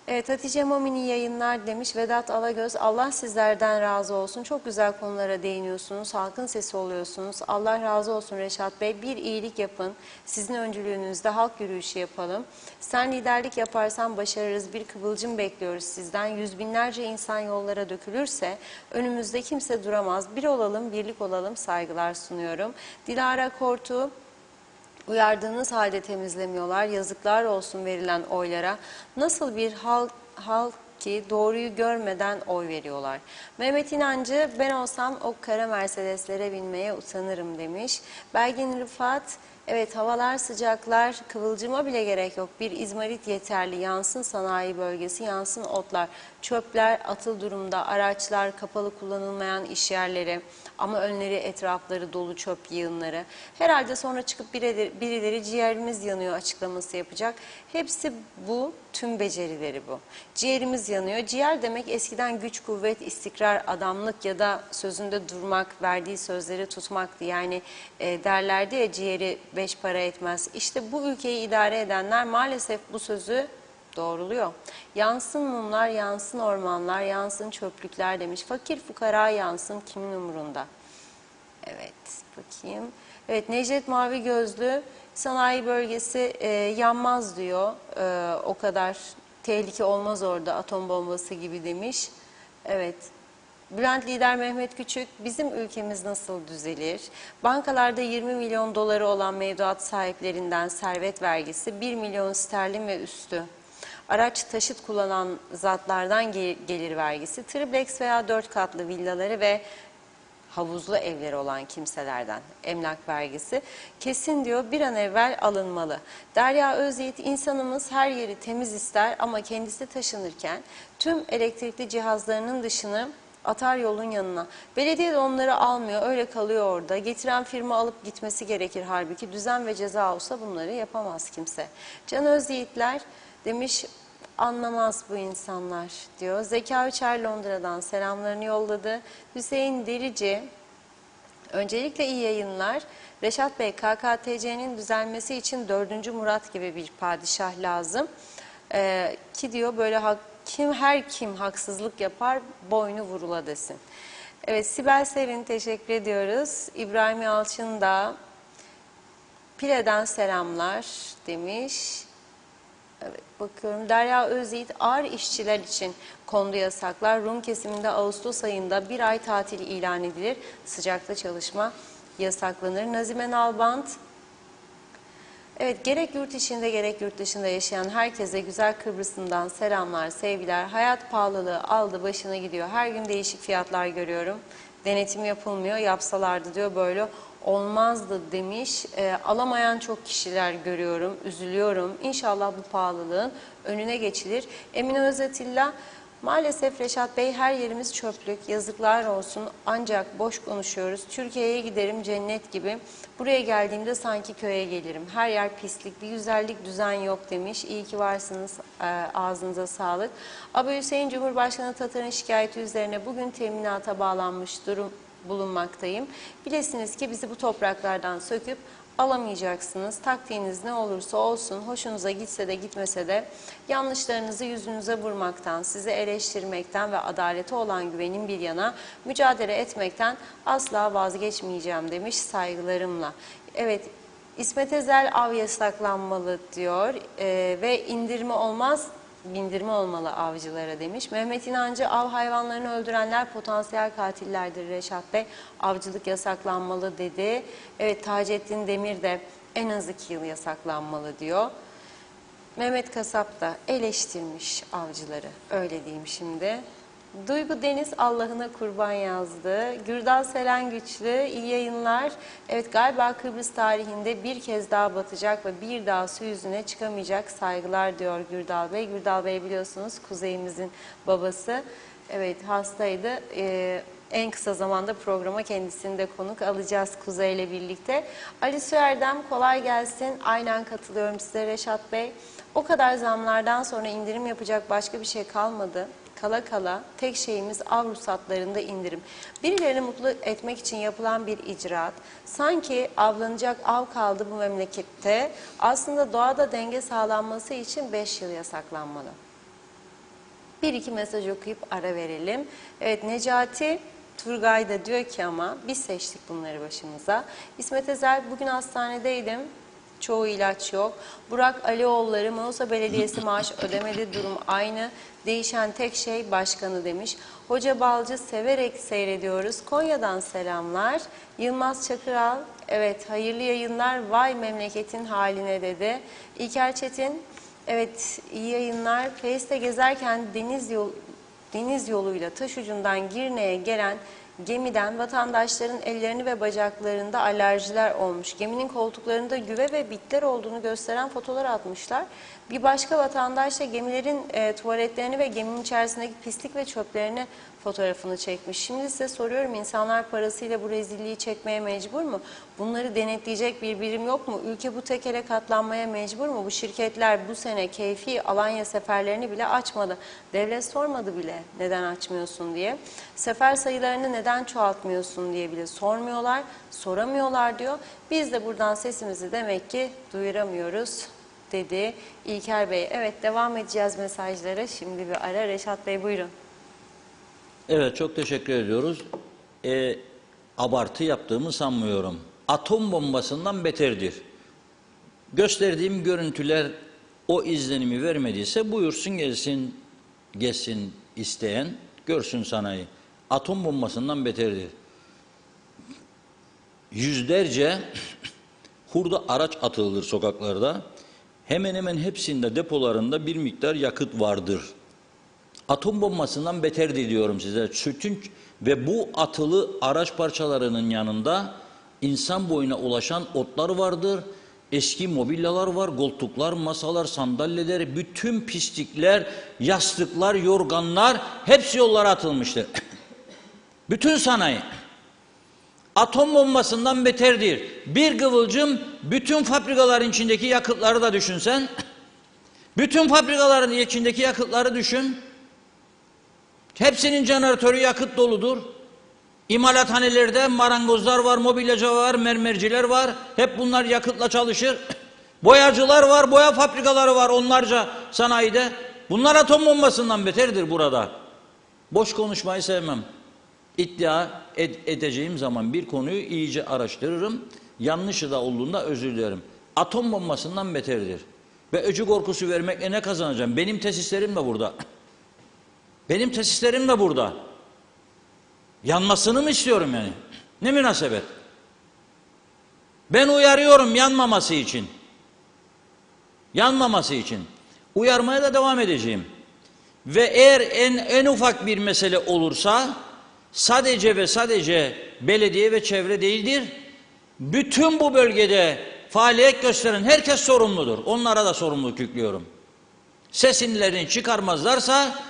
Evet, Hatice Momini yayınlar demiş. Vedat Alagöz, Allah sizlerden razı olsun. Çok güzel konulara değiniyorsunuz. Halkın sesi oluyorsunuz. Allah razı olsun Reşat Bey. Bir iyilik yapın. Sizin öncülüğünüzde halk yürüyüşü yapalım. Sen liderlik yaparsan başarırız. Bir kıvılcım bekliyoruz sizden. Yüz binlerce insan yollara dökülürse önümüzde kimse duramaz. Bir olalım, birlik olalım. Saygılar sunuyorum. Dilara Kortu, uyardığınız halde temizlemiyorlar. Yazıklar olsun verilen oylara. Nasıl bir halk ki doğruyu görmeden oy veriyorlar. Mehmet İnancı, ben olsam o kara Mercedeslere binmeye utanırım demiş. Belgin Rıfat, evet havalar sıcaklar, kıvılcıma bile gerek yok. Bir izmarit yeterli, yansın sanayi bölgesi, yansın otlar. Çöpler atıl durumda, araçlar kapalı, kullanılmayan iş yerleri. Ama önleri etrafları dolu çöp yığınları. Herhalde sonra çıkıp birileri ciğerimiz yanıyor açıklaması yapacak. Hepsi bu, tüm becerileri bu. Ciğerimiz yanıyor. Ciğer demek eskiden güç, kuvvet, istikrar, adamlık ya da sözünde durmak, verdiği sözleri tutmaktı. Yani derlerdi ya, ciğeri 5 para etmez. İşte bu ülkeyi idare edenler maalesef bu sözü doğruluyor. Yansın mumlar, yansın ormanlar, yansın çöplükler demiş. Fakir fukara yansın, kimin umurunda? Evet, bakayım. Evet, Necdet Mavi Gözlü, sanayi bölgesi yanmaz diyor. O kadar tehlike olmaz orada, atom bombası gibi demiş. Evet. Bülent Lider Mehmet Küçük, bizim ülkemiz nasıl düzelir? Bankalarda 20 milyon doları olan mevduat sahiplerinden servet vergisi 1 milyon sterlin ve üstü. Araç taşıt kullanan zatlardan gelir vergisi, triplex veya 4 katlı villaları ve havuzlu evleri olan kimselerden emlak vergisi kesin diyor, bir an evvel alınmalı. Derya Özyiğit, insanımız her yeri temiz ister ama kendisi taşınırken tüm elektrikli cihazlarının dışını atar yolun yanına. Belediye de onları almıyor, öyle kalıyor orada. Getiren firma alıp gitmesi gerekir halbuki. Düzen ve ceza olsa bunları yapamaz kimse. Can Özyiğitler demiş, anlamaz bu insanlar diyor. Zeka Üçer Londra'dan selamlarını yolladı. Hüseyin Derici, öncelikle iyi yayınlar. Reşat Bey, KKTC'nin düzelmesi için 4. Murat gibi bir padişah lazım. Ki diyor böyle her kim haksızlık yapar boynu vurula desin. Evet, Sibel Serin teşekkür ediyoruz. İbrahim Yalçın da Pile'den selamlar demiş. Evet, bakıyorum. Derya Özyiğit, ağır işçiler için kondu yasaklar. Rum kesiminde Ağustos ayında bir ay tatil ilan edilir. Sıcakta çalışma yasaklanır. Nazime Nalbant, evet, gerek yurt içinde gerek yurt dışında yaşayan herkese güzel Kıbrıs'ından selamlar, sevgiler. Hayat pahalılığı aldı başına gidiyor. Her gün değişik fiyatlar görüyorum. Denetim yapılmıyor. Yapsalardı diyor, böyle olmazdı demiş. Alamayan çok kişiler görüyorum. Üzülüyorum. İnşallah bu pahalılığın önüne geçilir. Emine Özatilla, maalesef Reşat Bey, her yerimiz çöplük, yazıklar olsun, ancak boş konuşuyoruz. Türkiye'ye giderim cennet gibi, buraya geldiğimde sanki köye gelirim. Her yer pislik, bir güzellik, düzen yok demiş. İyi ki varsınız, ağzınıza sağlık. Aba Hüseyin, Cumhurbaşkanı Tatar'ın şikayeti üzerine bugün teminata bağlanmış durum bulunmaktayım. Bilesiniz ki bizi bu topraklardan söküp alamayacaksınız. Taktiğiniz ne olursa olsun, hoşunuza gitse de gitmese de yanlışlarınızı yüzünüze vurmaktan, sizi eleştirmekten ve adalete olan güvenin bir yana mücadele etmekten asla vazgeçmeyeceğim demiş, saygılarımla. Evet, İsmet Ezel, av yasaklanmalı diyor ve bindirme olmalı avcılara demiş. Mehmet İnancı, av hayvanlarını öldürenler potansiyel katillerdir Reşat Bey. Avcılık yasaklanmalı dedi. Evet, Taceddin Demir de en az 2 yıl yasaklanmalı diyor. Mehmet Kasap da eleştirmiş avcıları. Öyle diyeyim şimdi. Duygu Deniz, Allah'ına kurban yazdı. Gürdal Selen Güçlü, iyi yayınlar. Evet, galiba Kıbrıs tarihinde bir kez daha batacak ve bir daha su yüzüne çıkamayacak, saygılar diyor Gürdal Bey. Gürdal Bey biliyorsunuz kuzeyimizin babası. Evet, hastaydı. En kısa zamanda programa kendisini de konuk alacağız Kuzey'le birlikte. Ali Süerdem, kolay gelsin. Aynen katılıyorum size Reşat Bey. O kadar zamlardan sonra indirim yapacak başka bir şey kalmadı. Kala kala tek şeyimiz av ruhsatlarında indirim. Birilerini mutlu etmek için yapılan bir icraat. Sanki avlanacak av kaldı bu memlekette. Aslında doğada denge sağlanması için 5 yıl yasaklanmalı. Bir iki mesaj okuyup ara verelim. Evet, Necati Turgay da diyor ki, ama biz seçtik bunları başımıza. İsmet Ezel, bugün hastanedeydim. Çoğu ilaç yok. Burak Alioğulları, Mausa Belediyesi maaş ödemedi, durum aynı. Değişen tek şey başkanı demiş. Hoca Balcı, severek seyrediyoruz. Konya'dan selamlar. Yılmaz Çakıral, evet, hayırlı yayınlar, vay memleketin haline dedi. İlker Çetin, evet, iyi yayınlar. Face'te gezerken deniz yoluyla taş ucundan Girne'ye gelen gemiden vatandaşların ellerini ve bacaklarında alerjiler olmuş. Geminin koltuklarında güve ve bitler olduğunu gösteren fotoğraflar atmışlar. Bir başka vatandaş da gemilerin tuvaletlerini ve geminin içerisindeki pislik ve çöplerini fotoğrafını çekmiş. Şimdi size soruyorum, insanlar parasıyla bu rezilliği çekmeye mecbur mu? Bunları denetleyecek bir birim yok mu? Ülke bu tekele katlanmaya mecbur mu? Bu şirketler bu sene keyfi Alanya seferlerini bile açmadı. Devlet sormadı bile neden açmıyorsun diye. Sefer sayılarını neden çoğaltmıyorsun diye bile sormuyorlar, soramıyorlar diyor. Biz de buradan sesimizi demek ki duyuramıyoruz dedi İlker Bey. Evet, devam edeceğiz mesajlara. Şimdi bir ara. Reşat Bey buyurun. Evet, çok teşekkür ediyoruz. Abartı yaptığımı sanmıyorum. Atom bombasından beterdir. Gösterdiğim görüntüler o izlenimi vermediyse buyursun gelsin isteyen, görsün sanayi. Atom bombasından beterdir. Yüzlerce hurda araç atılır sokaklarda. Hemen hemen hepsinde, depolarında bir miktar yakıt vardır. Atom bombasından beterdir diyorum size. Ve bu atılı araç parçalarının yanında insan boyuna ulaşan otlar vardır. Eski mobilyalar var, koltuklar, masalar, sandalyeler, bütün pislikler, yastıklar, yorganlar hepsi yollara atılmıştır. Bütün sanayi atom bombasından beterdir. Bir kıvılcım bütün fabrikaların içindeki yakıtları da düşünsen, bütün fabrikaların içindeki yakıtları düşün. Hepsinin jeneratörü yakıt doludur. İmalathanelerde marangozlar var, mobilyacı var, mermerciler var. Hep bunlar yakıtla çalışır. Boyacılar var, boya fabrikaları var onlarca sanayide. Bunlar atom bombasından beterdir burada. Boş konuşmayı sevmem. İddia edeceğim zaman bir konuyu iyice araştırırım. Yanlışı da olduğunda özür dilerim. Atom bombasından beterdir. Ve öcü korkusu vermekle ne kazanacağım? Benim tesislerim de burada. Benim tesislerim de burada. Yanmasını mı istiyorum yani? Ne münasebet? Ben uyarıyorum yanmaması için. Yanmaması için. Uyarmaya da devam edeceğim. Ve eğer en ufak bir mesele olursa sadece ve sadece belediye ve çevre değildir. Bütün bu bölgede faaliyet gösteren herkes sorumludur. Onlara da sorumluluk yüklüyorum. Seslerini çıkarmazlarsa,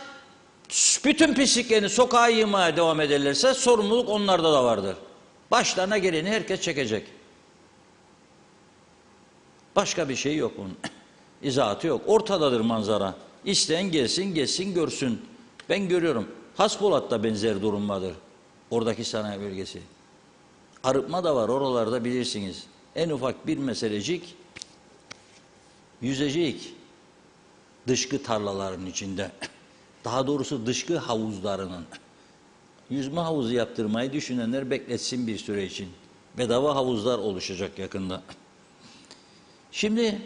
bütün pisliklerini sokağa yığmaya devam ederlerse sorumluluk onlarda da vardır. Başlarına geleni herkes çekecek. Başka bir şey yok bunun. İzahatı yok. Ortadadır manzara. İsteyen gelsin, geçsin, görsün. Ben görüyorum. Haspolat'ta benzer durum vardır. Oradaki sanayi bölgesi. Arıtma da var oralarda bilirsiniz. En ufak bir meselecik yüzecek dışkı tarlaların içinde. Daha doğrusu dışkı havuzlarının. Yüzme havuzu yaptırmayı düşünenler bekletsin bir süre için. Bedava havuzlar oluşacak yakında. Şimdi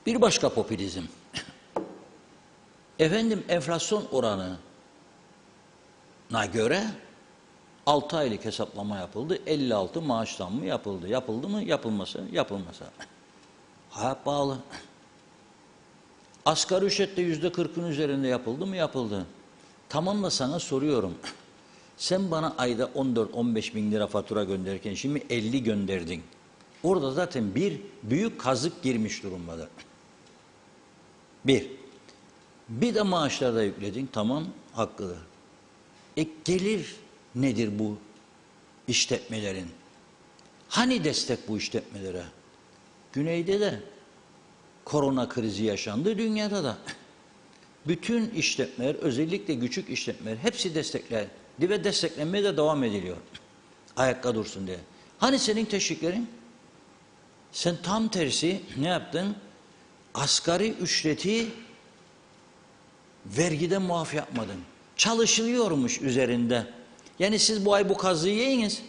bir başka popülizm. Efendim enflasyon oranına göre 6 aylık hesaplama yapıldı. 56 maaş zammı yapıldı. Yapıldı mı? Yapılmasa. Yapılmasa. Hayat bağlı. Asgari ücretle %40'ın üzerinde yapıldı mı? Yapıldı. Tamam da sana soruyorum. Sen bana ayda 14-15 bin lira fatura gönderirken şimdi 50 gönderdin. Orada zaten bir büyük kazık girmiş durumda. Bir de maaşlarda yükledin. Tamam, hakkıdır. Gelir nedir bu işletmelerin? Hani destek bu işletmelere? Güneyde de korona krizi yaşandı, dünyada da. Bütün işletmeler, özellikle küçük işletmeler hepsi desteklendi ve desteklenmeye de devam ediliyor. Ayakta dursun diye. Hani senin teşviklerin? Sen tam tersi ne yaptın? Asgari ücreti vergiden muaf yapmadın. Çalışılıyormuş üzerinde. Yani siz bu ay bu kazığı yiyiniz.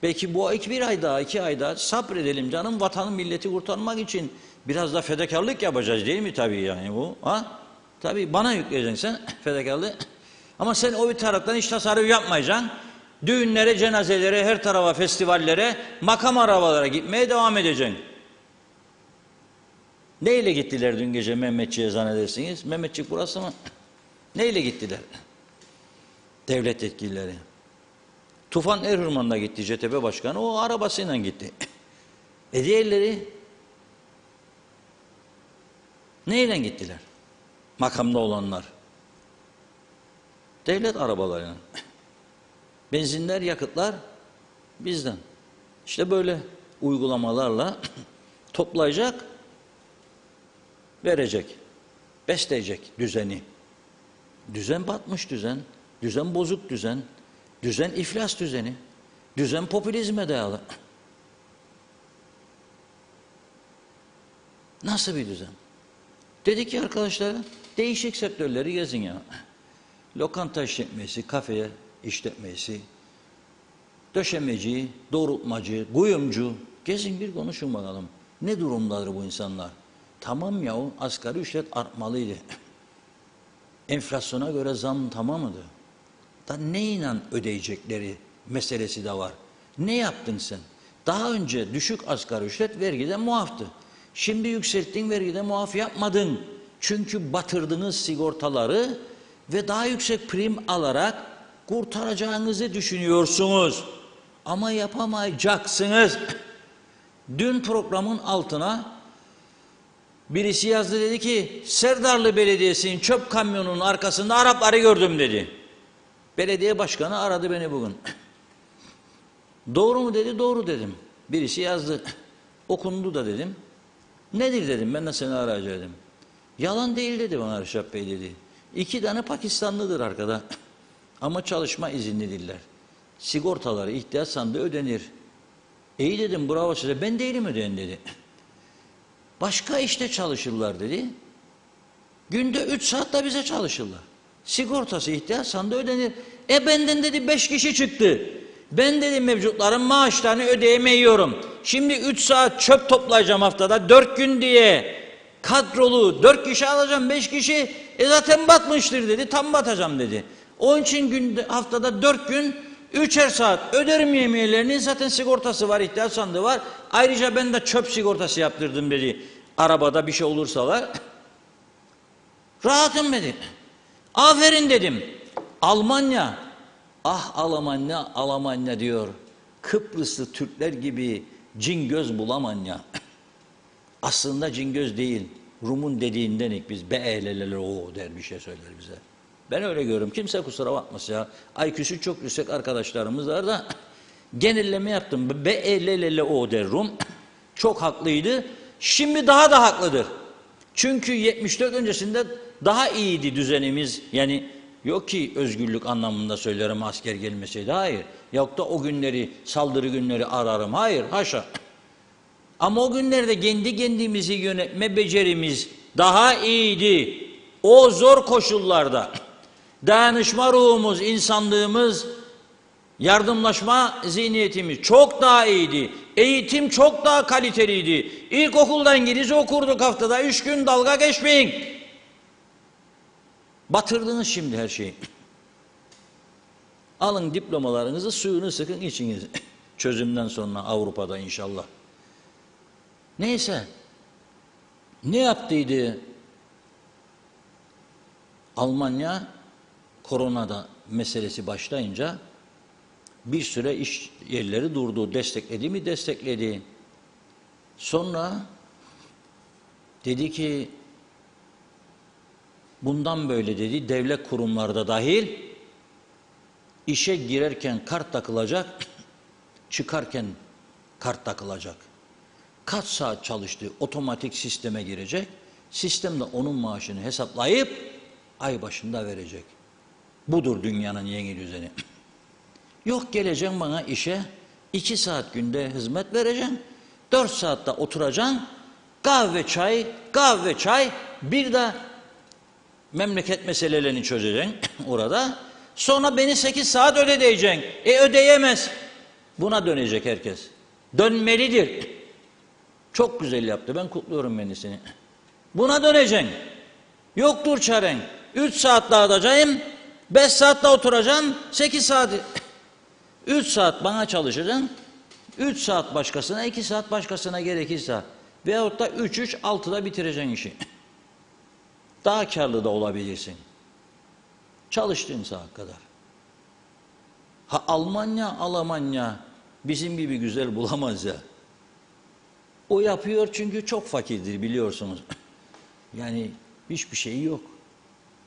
Belki bu ay bir ay daha, 2 ay daha sabredelim canım, vatanı milleti kurtarmak için biraz da fedakarlık yapacağız değil mi tabii yani bu? Ha? Tabii bana yükleyeceksin sen fedakarlığı. Ama sen o bir taraftan hiç tasarruf yapmayacaksın. Düğünlere, cenazelere, her tarafa, festivallere, makam arabalara gitmeye devam edeceksin. Neyle gittiler dün gece Mehmetçiğe zannedersiniz? Mehmetçik burası mı? Neyle gittiler? Devlet yetkilileri. Tufan Erhürman'la gitti CTP Başkanı, o arabasıyla gitti. Diğerleri neyle gittiler? Makamda olanlar. Devlet arabalarıyla. Benzinler, yakıtlar bizden. İşte böyle uygulamalarla toplayacak, verecek, besleyecek düzeni. Düzen batmış düzen, düzen bozuk düzen, düzen iflas düzeni, düzen popülizme dayalı. Nasıl bir düzen? Dedik ki arkadaşlar, değişik sektörleri gezin ya. Lokanta işletmesi, kafe işletmesi, döşemeci, doğrultmacı, kuyumcu, gezin bir konuşun bakalım. Ne durumdadır bu insanlar? Tamam yahu, asgari ücret artmalıydı. Enflasyona göre zam tamamıydı. Da neyle ödeyecekleri meselesi de var. Ne yaptın sen? Daha önce düşük asgari ücret vergiden muaftı. Şimdi yükselttin, vergiden muaf yapmadın. Çünkü batırdınız sigortaları ve daha yüksek prim alarak kurtaracağınızı düşünüyorsunuz. Ama yapamayacaksınız. Dün programın altına birisi yazdı, dedi ki Serdarlı Belediyesi'nin çöp kamyonunun arkasında Arapları gördüm dedi. Belediye başkanı aradı beni bugün. Doğru mu dedi, doğru dedim. Birisi yazdı. Okundu da dedim. Nedir dedim, ben de seni arayacağım. Yalan değil dedi bana Reşat Bey dedi. 2 tane Pakistanlıdır arkada. Ama çalışma izinlidirler. Sigortaları ihtiyaç sandığı ödenir. İyi dedim, bravo size, ben değilim ödeyen dedi. Başka işte çalışırlar dedi. Günde 3 saat de bize çalışırlar. Sigortası ihtiyaç sandığı ödenir. Benden dedi 5 kişi çıktı. Ben dedi mevcutların maaşlarını ödeyemiyorum. Şimdi 3 saat çöp toplayacağım haftada 4 gün diye kadrolu 4 kişi alacağım, 5 kişi zaten batmıştır dedi. Tam batacağım dedi. Onun için haftada 4 gün 3'er saat öderim yemiyelerini, zaten sigortası var, ihtiyaç sandığı var. Ayrıca ben de çöp sigortası yaptırdım dedi. Arabada bir şey olursa var. Rahatım dedi. Aferin dedim. Almanya, ah Almanya, Almanya diyor. Kıbrıslı Türkler gibi cingöz bulamanya. Aslında cingöz değil. Rum'un dediğindenik biz. Be'elelele o der bir şey söyler bize. Ben öyle görüyorum. Kimse kusura bakmasın ya. IQ'su çok yüksek arkadaşlarımız var da genelleme yaptım. Be'elelele o der Rum. Çok haklıydı. Şimdi daha da haklıdır. Çünkü 74 öncesinde daha iyiydi düzenimiz. Yani yok ki özgürlük anlamında söylerim asker gelmeseydi. Hayır. Yok da o günleri, saldırı günleri ararım. Hayır. Haşa. Ama o günlerde kendi kendimizi yönetme becerimiz daha iyiydi. O zor koşullarda dayanışma ruhumuz, insanlığımız, yardımlaşma zihniyetimiz çok daha iyiydi. Eğitim çok daha kaliteliydi. İlkokulda İngilizce okurduk haftada 3 gün, dalga geçmeyin. Batırdınız şimdi her şeyi. Alın diplomalarınızı, suyunu sıkın içiniz. Çözümden sonra Avrupa'da inşallah. Neyse. Ne yaptıydı Almanya? Koronada meselesi başlayınca bir süre iş yerleri durdu. Destekledi mi? Destekledi. Sonra dedi ki bundan böyle dedi devlet kurumlarda dahil işe girerken kart takılacak, çıkarken kart takılacak. Kaç saat çalıştığı otomatik sisteme girecek. Sistem de onun maaşını hesaplayıp ay başında verecek. Budur dünyanın yeni düzeni. Yok geleceksin bana işe 2 saat günde hizmet vereceksin. 4 saatte oturacaksın. Kahve çay bir de memleket meselelerini çözeceksin orada. Sonra beni 8 saat ödeyeceksin. Ödeyemez. Buna dönecek herkes. Dönmelidir. Çok güzel yaptı. Ben kutluyorum kendisini. Buna döneceksin. Yoktur çaren. 3 saat dağıtacağım. 5 saatte oturacağım. 8 saat. 3 saat bana çalışacaksın. 3 saat başkasına, 2 saat başkasına gerekirse. Veyahut da 3-6'da bitireceksin işi. Daha karlı da olabilirsin. Çalıştığın saat kadar. Ha Almanya bizim gibi güzel bulamaz ya. O yapıyor çünkü çok fakirdir biliyorsunuz. Yani hiçbir şeyi yok.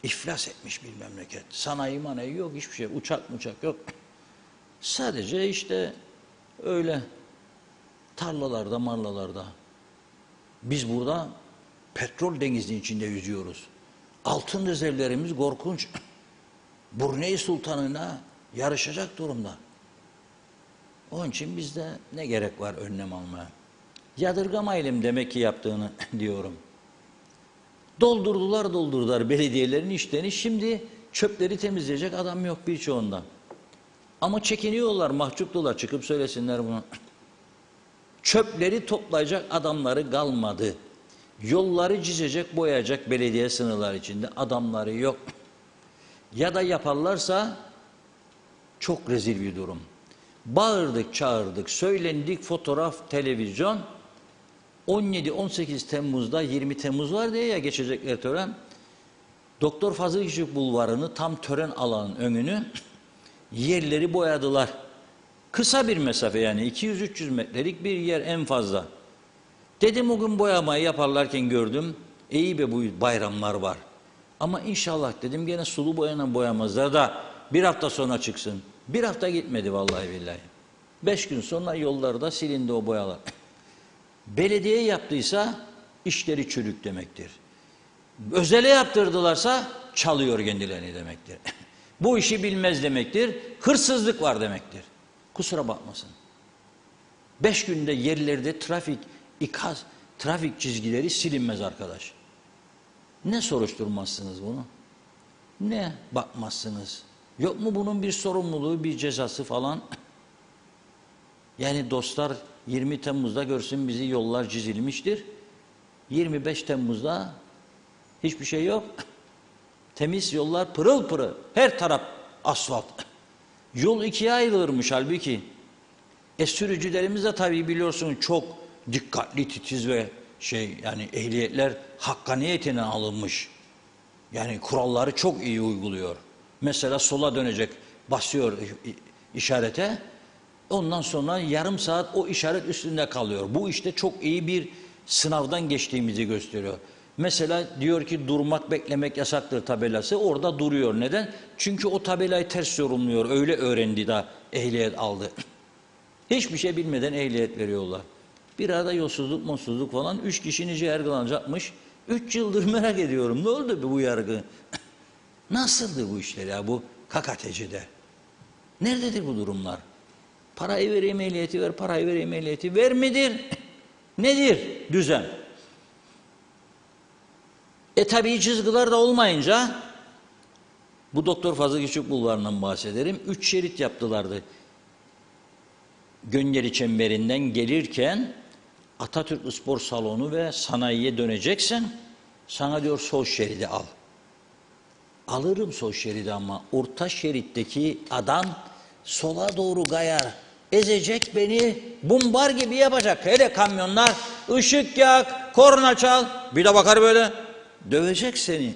İflas etmiş bir memleket. Sanayi manayi yok, hiçbir şey. Uçak yok. Sadece işte öyle tarlalarda, marlalarda. Biz burada petrol denizinin içinde yüzüyoruz. Altın rezervlerimiz korkunç. Brunei Sultanı'na yarışacak durumda. Onun için bizde ne gerek var önlem almaya? Yadırgamayalım demek ki yaptığını diyorum. Doldurdular belediyelerin işlerini. Şimdi çöpleri temizleyecek adam yok birçoğundan. Ama çekiniyorlar, mahcuptular, çıkıp söylesinler bunu. Çöpleri toplayacak adamları kalmadı. Yolları çizecek, boyayacak belediye sınırları içinde adamları yok. Ya da yaparlarsa çok rezil bir durum. Bağırdık, çağırdık, söylendik, fotoğraf, televizyon. 17-18 Temmuz'da 20 Temmuz var diye ya geçecekler tören. Doktor Fazıl Işık Bulvarı'nı tam tören alanın önünü yerleri boyadılar. Kısa bir mesafe yani 200-300 metrelik bir yer en fazla. Dedim o gün boyamayı yaparlarken gördüm. İyi be bu bayramlar var. Ama inşallah dedim gene sulu boyayla boyamazlar da bir hafta sonra çıksın. Bir hafta gitmedi vallahi billahi. 5 gün sonra yollarda silindi o boyalar. Belediye yaptıysa işleri çürük demektir. Özele yaptırdılarsa çalıyor kendilerini demektir. Bu işi bilmez demektir. Hırsızlık var demektir. Kusura bakmasın. 5 günde yerlerde trafik çizgileri silinmez arkadaş. Ne soruşturmazsınız bunu? Ne bakmazsınız? Yok mu bunun bir sorumluluğu, bir cezası falan? Yani dostlar 20 Temmuz'da görsün bizi yollar çizilmiştir. 25 Temmuz'da hiçbir şey yok. Temiz yollar pırıl pırıl. Her taraf asfalt. Yol ikiye ayrılırmış halbuki. Sürücülerimiz de tabii biliyorsun çok dikkatli, titiz ve yani ehliyetler hakkaniyetine alınmış. Yani kuralları çok iyi uyguluyor. Mesela sola dönecek, basıyor işarete. Ondan sonra yarım saat o işaret üstünde kalıyor. Bu işte çok iyi bir sınavdan geçtiğimizi gösteriyor. Mesela diyor ki durmak, beklemek yasaktır tabelası. Orada duruyor. Neden? Çünkü o tabelayı ters yorumluyor. Öyle öğrendi de ehliyet aldı. Hiçbir şey bilmeden ehliyet veriyorlar. Bir arada yolsuzluk, mutsuzluk falan 3 kişi nice yargılanacakmış. 3 yıldır merak ediyorum. Ne oldu bu yargı? Nasıldı bu işler ya bu KKTC'de? Nerededir bu durumlar? Parayı vereyim ehliyeti ver, parayı vereyim ehliyeti ver midir? Nedir düzen? Tabii çizgiler de olmayınca bu Doktor Fazıl Küçük Bulvarı'ndan bahsederim. 3 şerit yaptılardı. Gönyeli çemberinden gelirken Atatürk Spor Salonu ve sanayiye döneceksin. Sana diyor sol şeridi al. Alırım sol şeridi ama orta şeritteki adam sola doğru kayar. Ezecek beni, bumbar gibi yapacak. Hele kamyonlar ışık yak, korna çal. Bir de bakar böyle. Dövecek seni.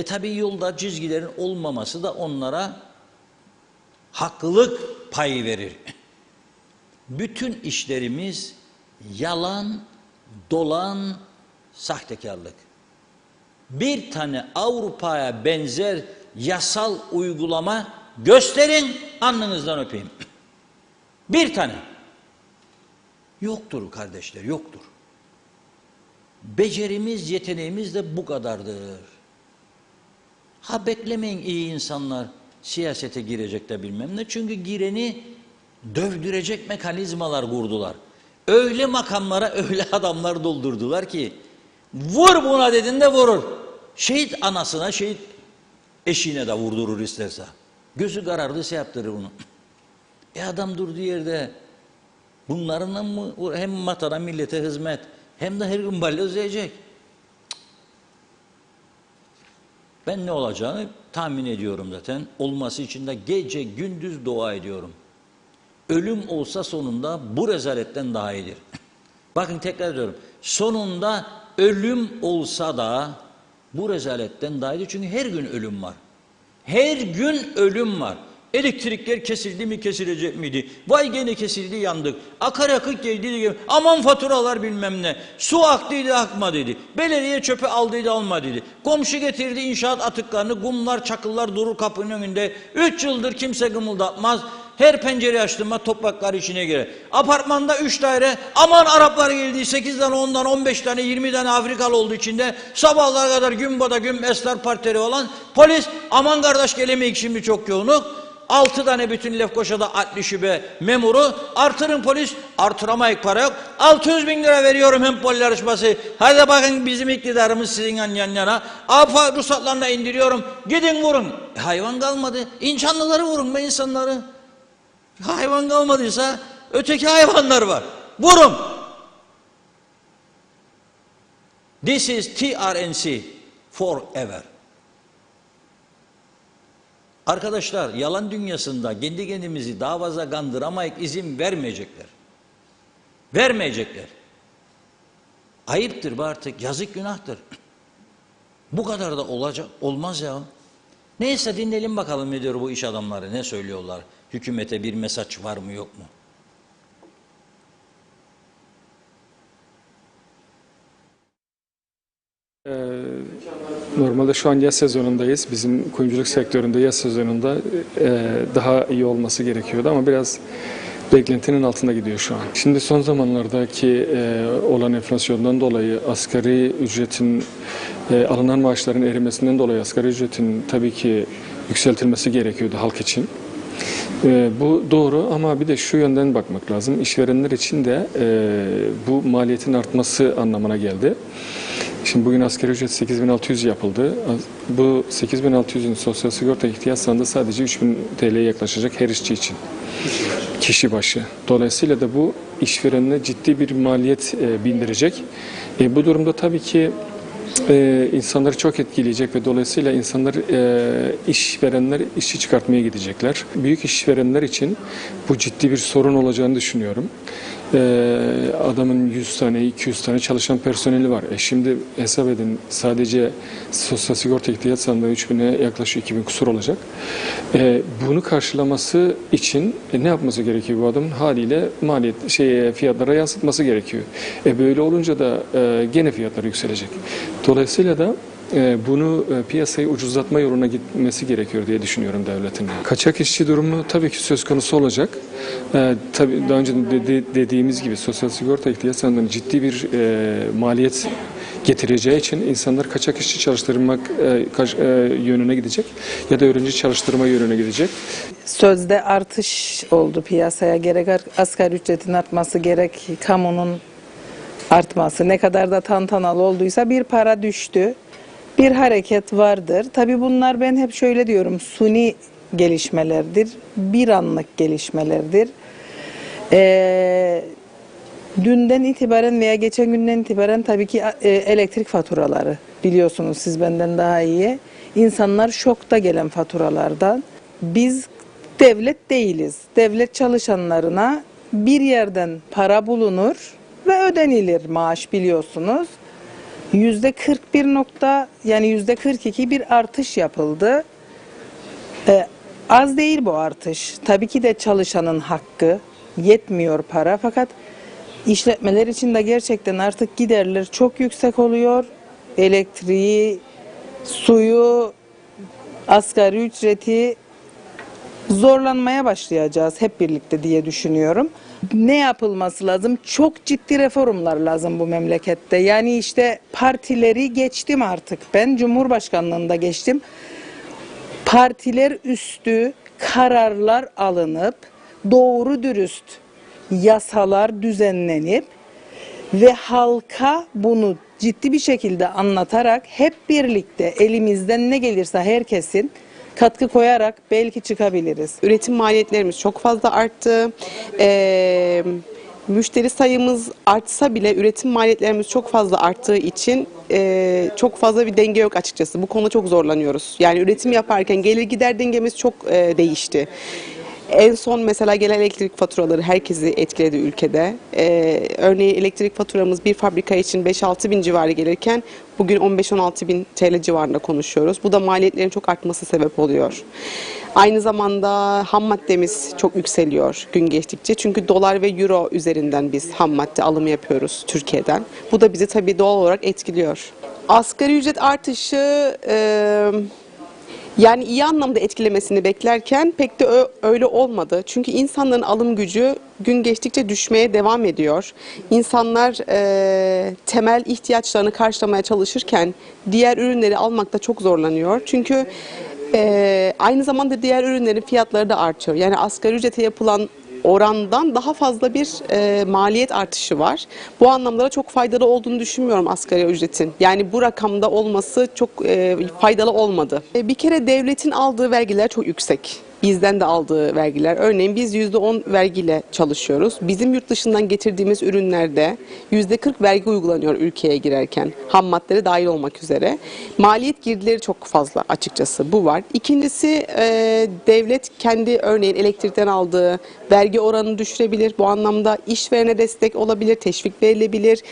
Tabi yolda çizgilerin olmaması da onlara haklılık payı verir. Bütün işlerimiz yalan, dolan, sahtekarlık. Bir tane Avrupa'ya benzer yasal uygulama gösterin, alnınızdan öpeyim. Bir tane. Yoktur kardeşler, yoktur. Becerimiz, yeteneğimiz de bu kadardır. Ha beklemeyin iyi insanlar siyasete girecek de bilmem ne. Çünkü gireni dövdürecek mekanizmalar kurdular. Öyle makamlara öyle adamlar doldurdular ki vur buna dedin de vurur. Şehit anasına, şehit eşine de vurdurur isterse. Gözü karardı yaptırır bunu. Adam durduğu yerde bunlarla mı hem vatana millete hizmet hem de her gün balyoz yiyecek. Ben ne olacağını tahmin ediyorum zaten. Olması için de gece gündüz dua ediyorum. Ölüm olsa sonunda bu rezaletten daha iyidir. Bakın tekrar ediyorum. Sonunda ölüm olsa da bu rezaletten daha iyidir. Çünkü her gün ölüm var. Her gün ölüm var. Elektrikler kesildi mi kesilecek miydi? Vay gene kesildi yandık. Akaryakıt geldi. Aman faturalar bilmem ne. Su aktıydı akmadıydı. Belediye çöpü aldıydı almadıydı. Komşu getirdi inşaat atıklarını. Kumlar çakıllar durur kapının önünde. 3 yıldır kimse gımıldatmaz. Her pencere açtığımda topraklar içine girer. Apartmanda 3 daire. Aman Araplar geldi. 8 tane 10'dan 15 tane 20 tane Afrikalı oldu içinde. Sabahlara kadar gün bada gün esrar parteri olan. Polis aman kardeş gelemeyik şimdi çok yoğunluk. 6 tane bütün Lefkoşa'da adli şube memuru. Artırın polis. Artıramayık para yok. 600.000 lira veriyorum hem pol yarışması. Hadi bakın bizim iktidarımız sizin yan yana. AFA ruhsatlarına indiriyorum. Gidin vurun. Hayvan kalmadı. İnsanları vurun be insanları. Hayvan kalmadıysa öteki hayvanlar var. Vurun. This is TRNC forever. Arkadaşlar yalan dünyasında kendi kendimizi daha fazla kandıramayıp izin vermeyecekler. Vermeyecekler. Ayıptır bu artık. Yazık günahtır. Bu kadar da olacak, olmaz ya. Neyse dinleyelim bakalım ne diyor bu iş adamları, ne söylüyorlar. Hükümete bir mesaj var mı yok mu? Normalde şu an yaz sezonundayız. Bizim kuyumculuk sektöründe yaz sezonunda daha iyi olması gerekiyordu ama biraz beklentinin altında gidiyor şu an. Şimdi son zamanlardaki olan enflasyondan dolayı asgari ücretin alınan maaşların erimesinden dolayı asgari ücretin tabii ki yükseltilmesi gerekiyordu halk için. Bu doğru ama bir de şu yönden bakmak lazım. İşverenler için de bu maliyetin artması anlamına geldi. Şimdi bugün asgari ücret 8.600 yapıldı. Bu 8.600'ün sosyal sigorta ihtiyaç sandığı sadece 3.000 TL'ye yaklaşacak her işçi için. Kişi başı. Dolayısıyla da bu işverenine ciddi bir maliyet bindirecek. Bu durumda tabii ki insanları çok etkileyecek ve dolayısıyla insanlar, işverenler işçi çıkartmaya gidecekler. Büyük işverenler için bu ciddi bir sorun olacağını düşünüyorum. Adamın 100 tane, 200 tane çalışan personeli var. Şimdi hesap edin, sadece Sosyal Sigorta İhtiyaç Sandığı 3000'e yaklaşık 2000 kusur olacak. Bunu karşılaması için ne yapması gerekiyor bu adamın? Haliyle fiyatlara yansıtması gerekiyor. Böyle olunca da gene fiyatlar yükselecek. Dolayısıyla da bunu piyasayı ucuzlatma yoluna gitmesi gerekiyor diye düşünüyorum devletin. Kaçak işçi durumu tabii ki söz konusu olacak. Tabii daha önce dediğimiz gibi Sosyal Sigorta İhtiyaç Sandığı'nın ciddi bir maliyet getireceği için insanlar kaçak işçi çalıştırmak yönüne gidecek ya da öğrenci çalıştırma yönüne gidecek. Sözde artış oldu piyasaya, gerek asgari ücretin artması gerek kamunun artması, ne kadar da tantanalı olduysa bir para düştü. Bir hareket vardır. Tabii bunlar, ben hep şöyle diyorum, suni gelişmelerdir, bir anlık gelişmelerdir. Dünden itibaren veya geçen günden itibaren tabii ki elektrik faturaları, biliyorsunuz siz benden daha iyi. İnsanlar şokta gelen faturalardan. Biz devlet değiliz. Devlet çalışanlarına bir yerden para bulunur ve ödenilir maaş, biliyorsunuz. Yani %42 bir artış yapıldı. Az değil bu artış. Tabii ki de çalışanın hakkı, yetmiyor para, fakat işletmeler için de gerçekten artık giderler çok yüksek oluyor. Elektriği, suyu, asgari ücreti zorlanmaya başlayacağız hep birlikte diye düşünüyorum. Ne yapılması lazım? Çok ciddi reformlar lazım bu memlekette. Yani işte partileri geçtim artık. Ben Cumhurbaşkanlığında geçtim. Partiler üstü kararlar alınıp doğru dürüst yasalar düzenlenip ve halka bunu ciddi bir şekilde anlatarak hep birlikte elimizden ne gelirse herkesin katkı koyarak belki çıkabiliriz. Üretim maliyetlerimiz çok fazla arttı. Müşteri sayımız artsa bile üretim maliyetlerimiz çok fazla arttığı için çok fazla bir denge yok açıkçası. Bu konuda çok zorlanıyoruz. Yani üretim yaparken gelir gider dengemiz çok değişti. En son mesela gelen elektrik faturaları herkesi etkiledi ülkede. Örneğin elektrik faturamız bir fabrika için 5-6 bin civarı gelirken bugün 15-16 bin TL civarında konuşuyoruz. Bu da maliyetlerin çok artması sebep oluyor. Aynı zamanda ham maddemiz çok yükseliyor gün geçtikçe. Çünkü dolar ve euro üzerinden biz ham madde alımı yapıyoruz Türkiye'den. Bu da bizi tabii doğal olarak etkiliyor. Asgari ücret artışı yani iyi anlamda etkilemesini beklerken pek de öyle olmadı. Çünkü insanların alım gücü gün geçtikçe düşmeye devam ediyor. İnsanlar temel ihtiyaçlarını karşılamaya çalışırken diğer ürünleri almakta çok zorlanıyor. Çünkü aynı zamanda diğer ürünlerin fiyatları da artıyor. Yani asgari ücrete yapılan orandan daha fazla bir maliyet artışı var. Bu anlamda da çok faydalı olduğunu düşünmüyorum asgari ücretin. Yani bu rakamda olması çok faydalı olmadı. Bir kere devletin aldığı vergiler çok yüksek. Bizden de aldığı vergiler. Örneğin biz %10 vergiyle çalışıyoruz. Bizim yurt dışından getirdiğimiz ürünlerde %40 vergi uygulanıyor ülkeye girerken. Ham maddeleri dahil olmak üzere. Maliyet girdileri çok fazla açıkçası. Bu var. İkincisi devlet kendi örneğin elektrikten aldığı vergi oranını düşürebilir. Bu anlamda işverene destek olabilir, teşvik verilebilir.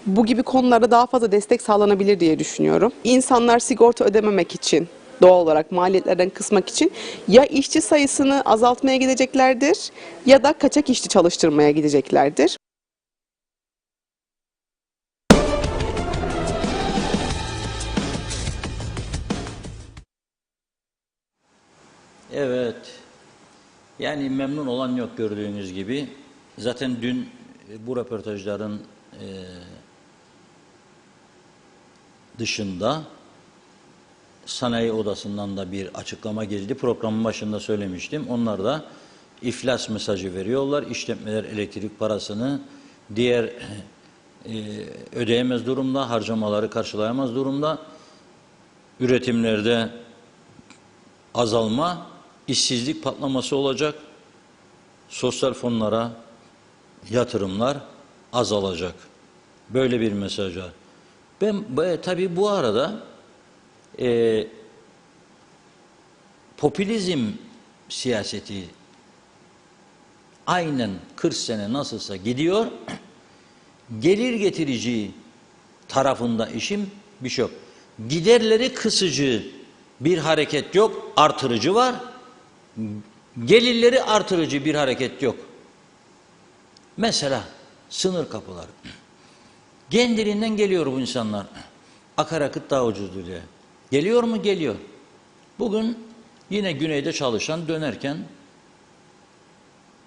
Bu gibi konularda daha fazla destek sağlanabilir diye düşünüyorum. İnsanlar sigorta ödememek için, doğal olarak maliyetlerden kısmak için ya işçi sayısını azaltmaya gideceklerdir ya da kaçak işçi çalıştırmaya gideceklerdir. Evet. Yani memnun olan yok gördüğünüz gibi. Zaten dün bu röportajların dışında Sanayi Odası'ndan da bir açıklama geldi. Programın başında söylemiştim. Onlar da iflas mesajı veriyorlar. İşletmeler elektrik parasını diğer ödeyemez durumda, harcamaları karşılayamaz durumda. Üretimlerde azalma, işsizlik patlaması olacak. sosyal fonlara yatırımlar azalacak. Böyle bir mesaj var. Tabii bu arada popülizm siyaseti aynen 40 sene nasılsa gidiyor, gelir getirici tarafında işim bir şey yok. Giderleri kısıcı bir hareket yok, artırıcı var. Gelirleri artırıcı bir hareket yok. Mesela sınır kapıları. Kendiliğinden geliyor bu insanlar. Akaryakıt daha ucuzdur diye. Geliyor mu? Geliyor. Bugün yine güneyde çalışan dönerken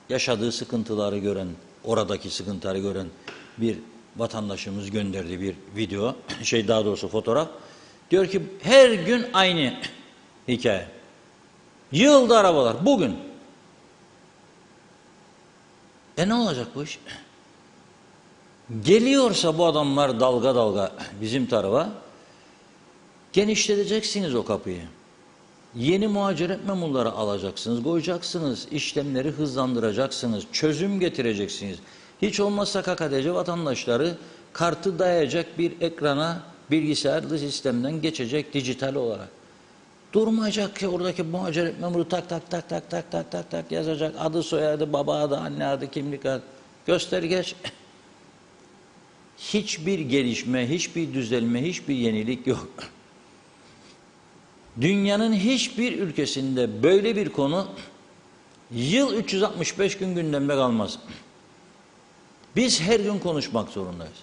yaşadığı sıkıntıları gören, oradaki sıkıntıları gören bir vatandaşımız gönderdi bir video, daha doğrusu fotoğraf. Diyor ki her gün aynı hikaye. Yığıldı arabalar bugün. Ne olacak bu iş? Geliyorsa bu adamlar dalga dalga bizim tarafa, genişleteceksiniz o kapıyı. Yeni muhaciret memurları alacaksınız, koyacaksınız, işlemleri hızlandıracaksınız, çözüm getireceksiniz. Hiç olmazsa KKTC vatandaşları kartı dayayacak bir ekrana, bilgisayarlı sistemden geçecek dijital olarak. Durmayacak ki oradaki muhaciret memuru tak tak tak tak tak tak tak tak yazacak. Adı, soyadı, baba adı, anne adı, kimlik adı, göstergeç. Hiçbir gelişme, hiçbir düzelme, hiçbir yenilik yok. Dünyanın hiçbir ülkesinde böyle bir konu yıl 365 gün gündemde kalmaz. Biz her gün konuşmak zorundayız.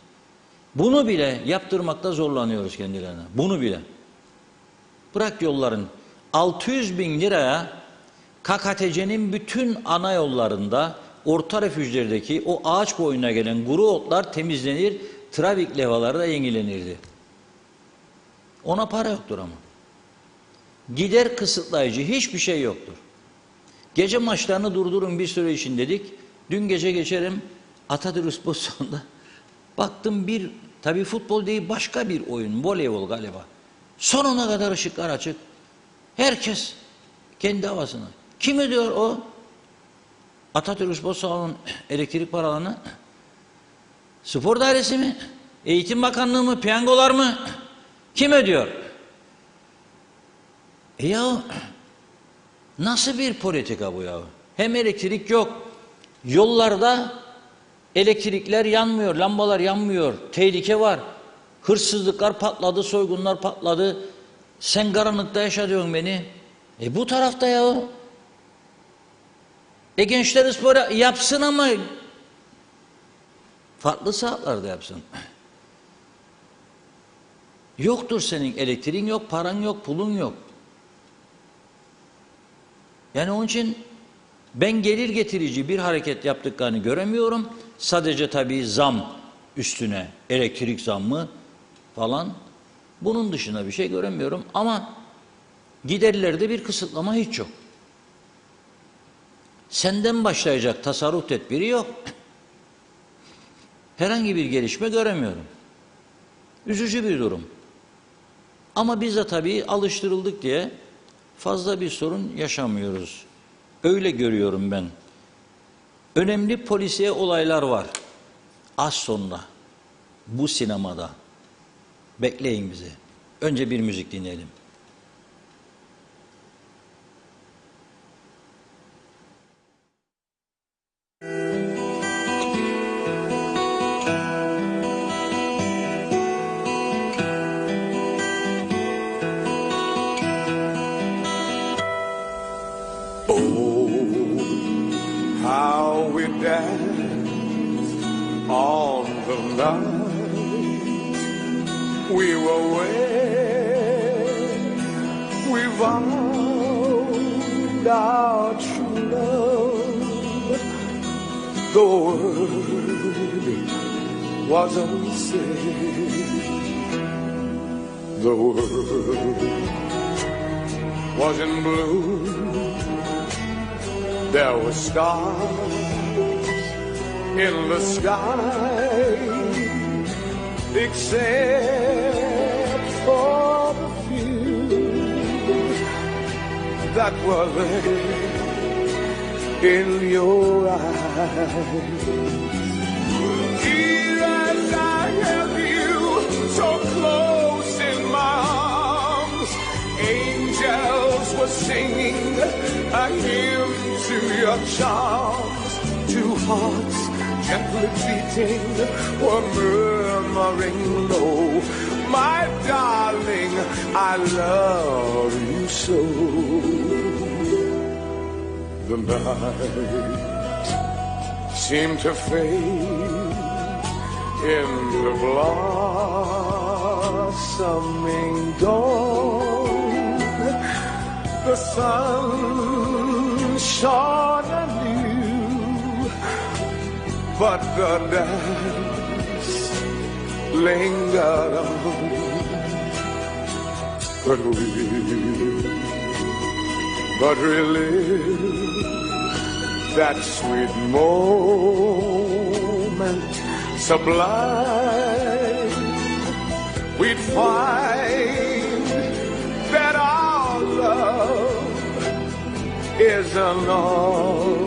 Bunu bile yaptırmakta zorlanıyoruz kendilerine. Bunu bile. Bırak yolların 600 bin liraya KKTC'nin bütün ana yollarında orta refüjlerdeki o ağaç boyuna gelen kuru otlar temizlenir, trafik levhaları da yenilenirdi. Ona para yoktur ama. Gider kısıtlayıcı hiçbir şey yoktur. Gece maçlarını durdurun bir süre için dedik. Dün gece geçerim Atatürk Spor Salonu'nda baktım tabii futbol değil başka bir oyun, voleybol galiba. Sonuna kadar ışıklar açık. Herkes kendi havasına. Kim ödüyor o? Atatürk Spor Salonu'nun elektrik paralarını? Spor dairesi mi? Eğitim Bakanlığı mı? Piyangolar mı? Kim ödüyor? Ya nasıl bir politika bu ya? Hem elektrik yok. Yollarda elektrikler yanmıyor, lambalar yanmıyor. Tehlike var. Hırsızlıklar patladı, soygunlar patladı. Sen karanlıkta yaşa diyorsun beni. Bu tarafta ya. Gençler spor yapsın ama farklı saatlerde yapsın. Yoktur senin elektriğin yok, paran yok, pulun yok. Yani onun için ben gelir getirici bir hareket yaptıklarını göremiyorum. Sadece tabii zam üstüne, elektrik zammı falan. Bunun dışında bir şey göremiyorum ama giderlerde bir kısıtlama hiç yok. Senden başlayacak tasarruf tedbiri yok. Herhangi bir gelişme göremiyorum. Üzücü bir durum. Ama biz de tabii alıştırıldık diye fazla bir sorun yaşamıyoruz. Öyle görüyorum ben. Önemli polisiye olaylar var. Az sonra bu sinemada. Bekleyin bizi. Önce bir müzik dinleyelim. How we danced on the night we were wed. We vowed our true love. The word wasn't said. The world was in blue. There were stars in the sky, except for the few that were there in your eyes. Dear, as I held you so close in my arms, angels were singing a hymn to your charms. Two hearts gently beating were murmuring low, my darling, I love you so. The night seemed to fade in the blossoming dawn. The sun shone anew, but the dance lingered on. But relive that sweet moment sublime. We'd find that our love is unaltered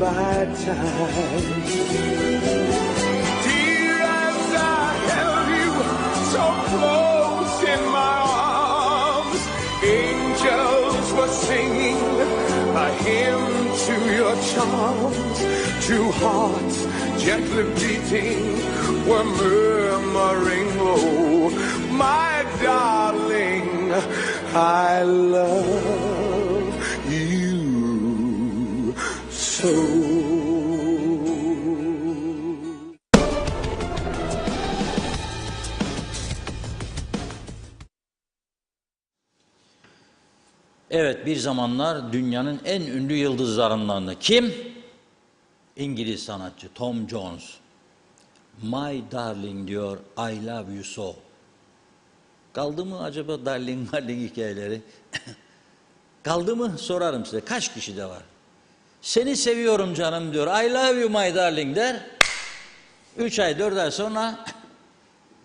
by time. Dear, as I held you so close in my arms, angels were singing a hymn to your charms. Two hearts gently beating were murmuring low, my darling, I love you so. Evet, bir zamanlar dünyanın en ünlü yıldızlarından kim? İngiliz sanatçı Tom Jones. My darling diyor, I love you so. Kaldı mı acaba darling hikayeleri? Kaldı mı sorarım size. Kaç kişide var? Seni seviyorum canım diyor. I love you my darling der. 3 ay 4 ay sonra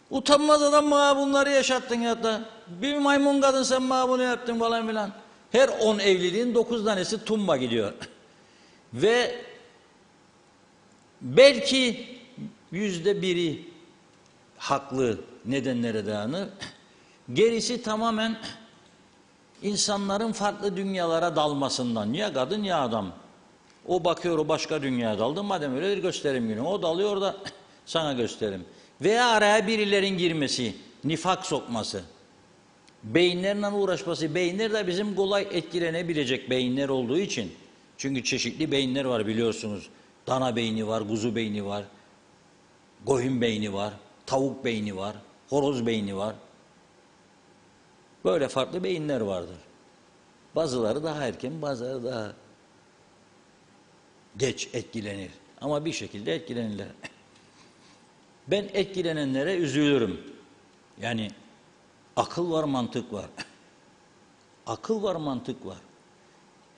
utanmaz adam bana bunları yaşattın ya da. Bir maymun kadın sen bana bunu yaptın falan filan. Her 10 evliliğin 9 tanesi tumba gidiyor. Ve belki %1'i haklı nedenlere dayanır. Gerisi tamamen insanların farklı dünyalara dalmasından. Ya kadın ya adam. O bakıyor o başka dünyaya daldı. Madem öyle gösterim günü. O dalıyor da sana gösterim. Veya araya birilerin girmesi, nifak sokması. Beyinlerle uğraşması. Beyinler de bizim kolay etkilenebilecek beyinler olduğu için. Çünkü çeşitli beyinler var biliyorsunuz. Dana beyni var, kuzu beyni var. Koyun beyni var, tavuk beyni var, horoz beyni var. Böyle farklı beyinler vardır. Bazıları daha erken, bazıları daha geç etkilenir. Ama bir şekilde etkilenirler. Ben etkilenenlere üzülürüm. Yani akıl var, mantık var. Akıl var, mantık var.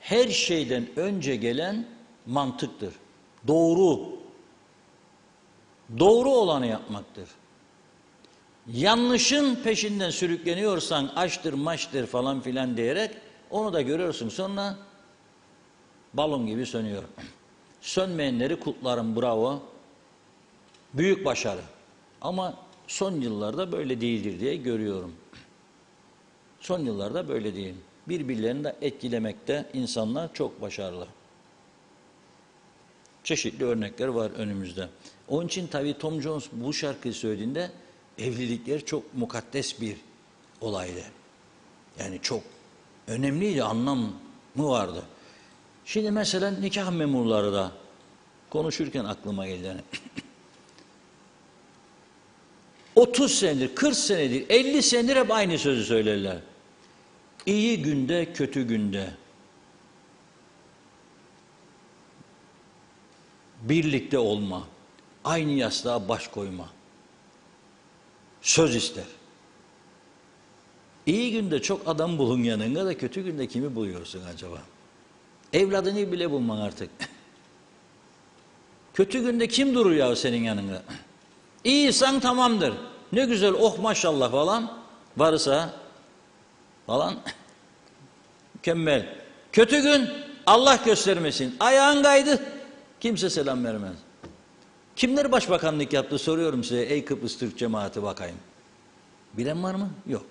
Her şeyden önce gelen mantıktır. Doğru. Doğru olanı yapmaktır. Yanlışın peşinden sürükleniyorsan açtır maçtır falan filan diyerek onu da görüyorsun. Sonra balon gibi sönüyor. Sönmeyenleri kutlarım, bravo. Büyük başarı. Ama son yıllarda böyle değildir diye görüyorum. Son yıllarda böyle değil. Birbirlerini de etkilemekte insanlar çok başarılı. Çeşitli örnekler var önümüzde. Onun için tabii Tom Jones bu şarkıyı söylediğinde evlilikler çok mukaddes bir olaydı. Yani çok önemliydi, anlamı vardı. Şimdi mesela nikah memurları da konuşurken aklıma geldi. Yani 30 senedir, 40 senedir, 50 senedir hep aynı sözü söylerler. İyi günde, kötü günde. Birlikte olma. Aynı yastığa baş koyma. Söz ister. İyi günde çok adam bulun yanında da kötü günde kimi buluyorsun acaba? Evladını bile bulman artık. Kötü günde kim durur ya senin yanında? İyiysen tamamdır. Ne güzel oh maşallah falan. Varsa falan. Mükemmel. Kötü gün Allah göstermesin ayağın kaydı. Kimse selam vermez. Kimler başbakanlık yaptı soruyorum size, ey Kıbrıs Türk cemaati bakayım. Bilen var mı? Yok.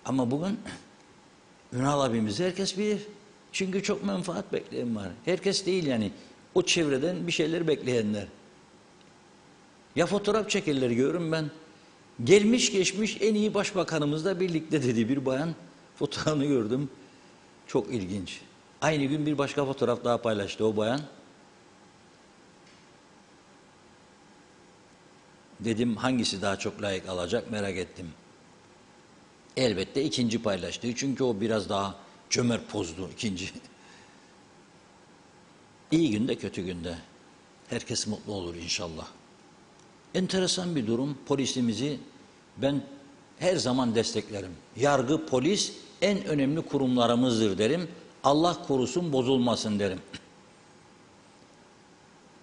Ama bugün Ünal abimizi herkes bilir. Çünkü çok menfaat bekleyen var. Herkes değil yani. O çevreden bir şeyler bekleyenler. Ya fotoğraf çekerler görürüm ben. Gelmiş geçmiş en iyi başbakanımızla birlikte dedi bir bayan. Fotoğrafını gördüm. Çok ilginç. Aynı gün bir başka fotoğraf daha paylaştı o bayan. Dedim hangisi daha çok layık alacak merak ettim. Elbette ikinci paylaştı. Çünkü o biraz daha cömert pozdu ikinci. İyi günde kötü günde. Herkes mutlu olur inşallah. Enteresan bir durum. Polisimizi ben her zaman desteklerim. Yargı, polis en önemli kurumlarımızdır derim. Allah korusun bozulmasın derim.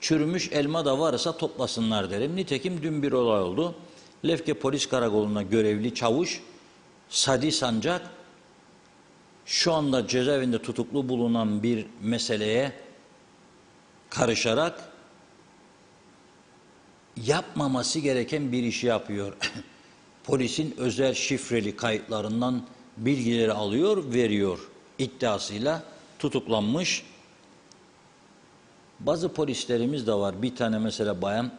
Çürümüş elma da varsa toplasınlar derim. Nitekim dün bir olay oldu. Lefke Polis Karakolu'na görevli çavuş Sadi Sancak şu anda cezaevinde tutuklu bulunan bir meseleye karışarak yapmaması gereken bir işi yapıyor. Polisin özel şifreli kayıtlarından bilgileri alıyor, veriyor iddiasıyla tutuklanmış. Bazı polislerimiz de var. Bir tane mesela bayan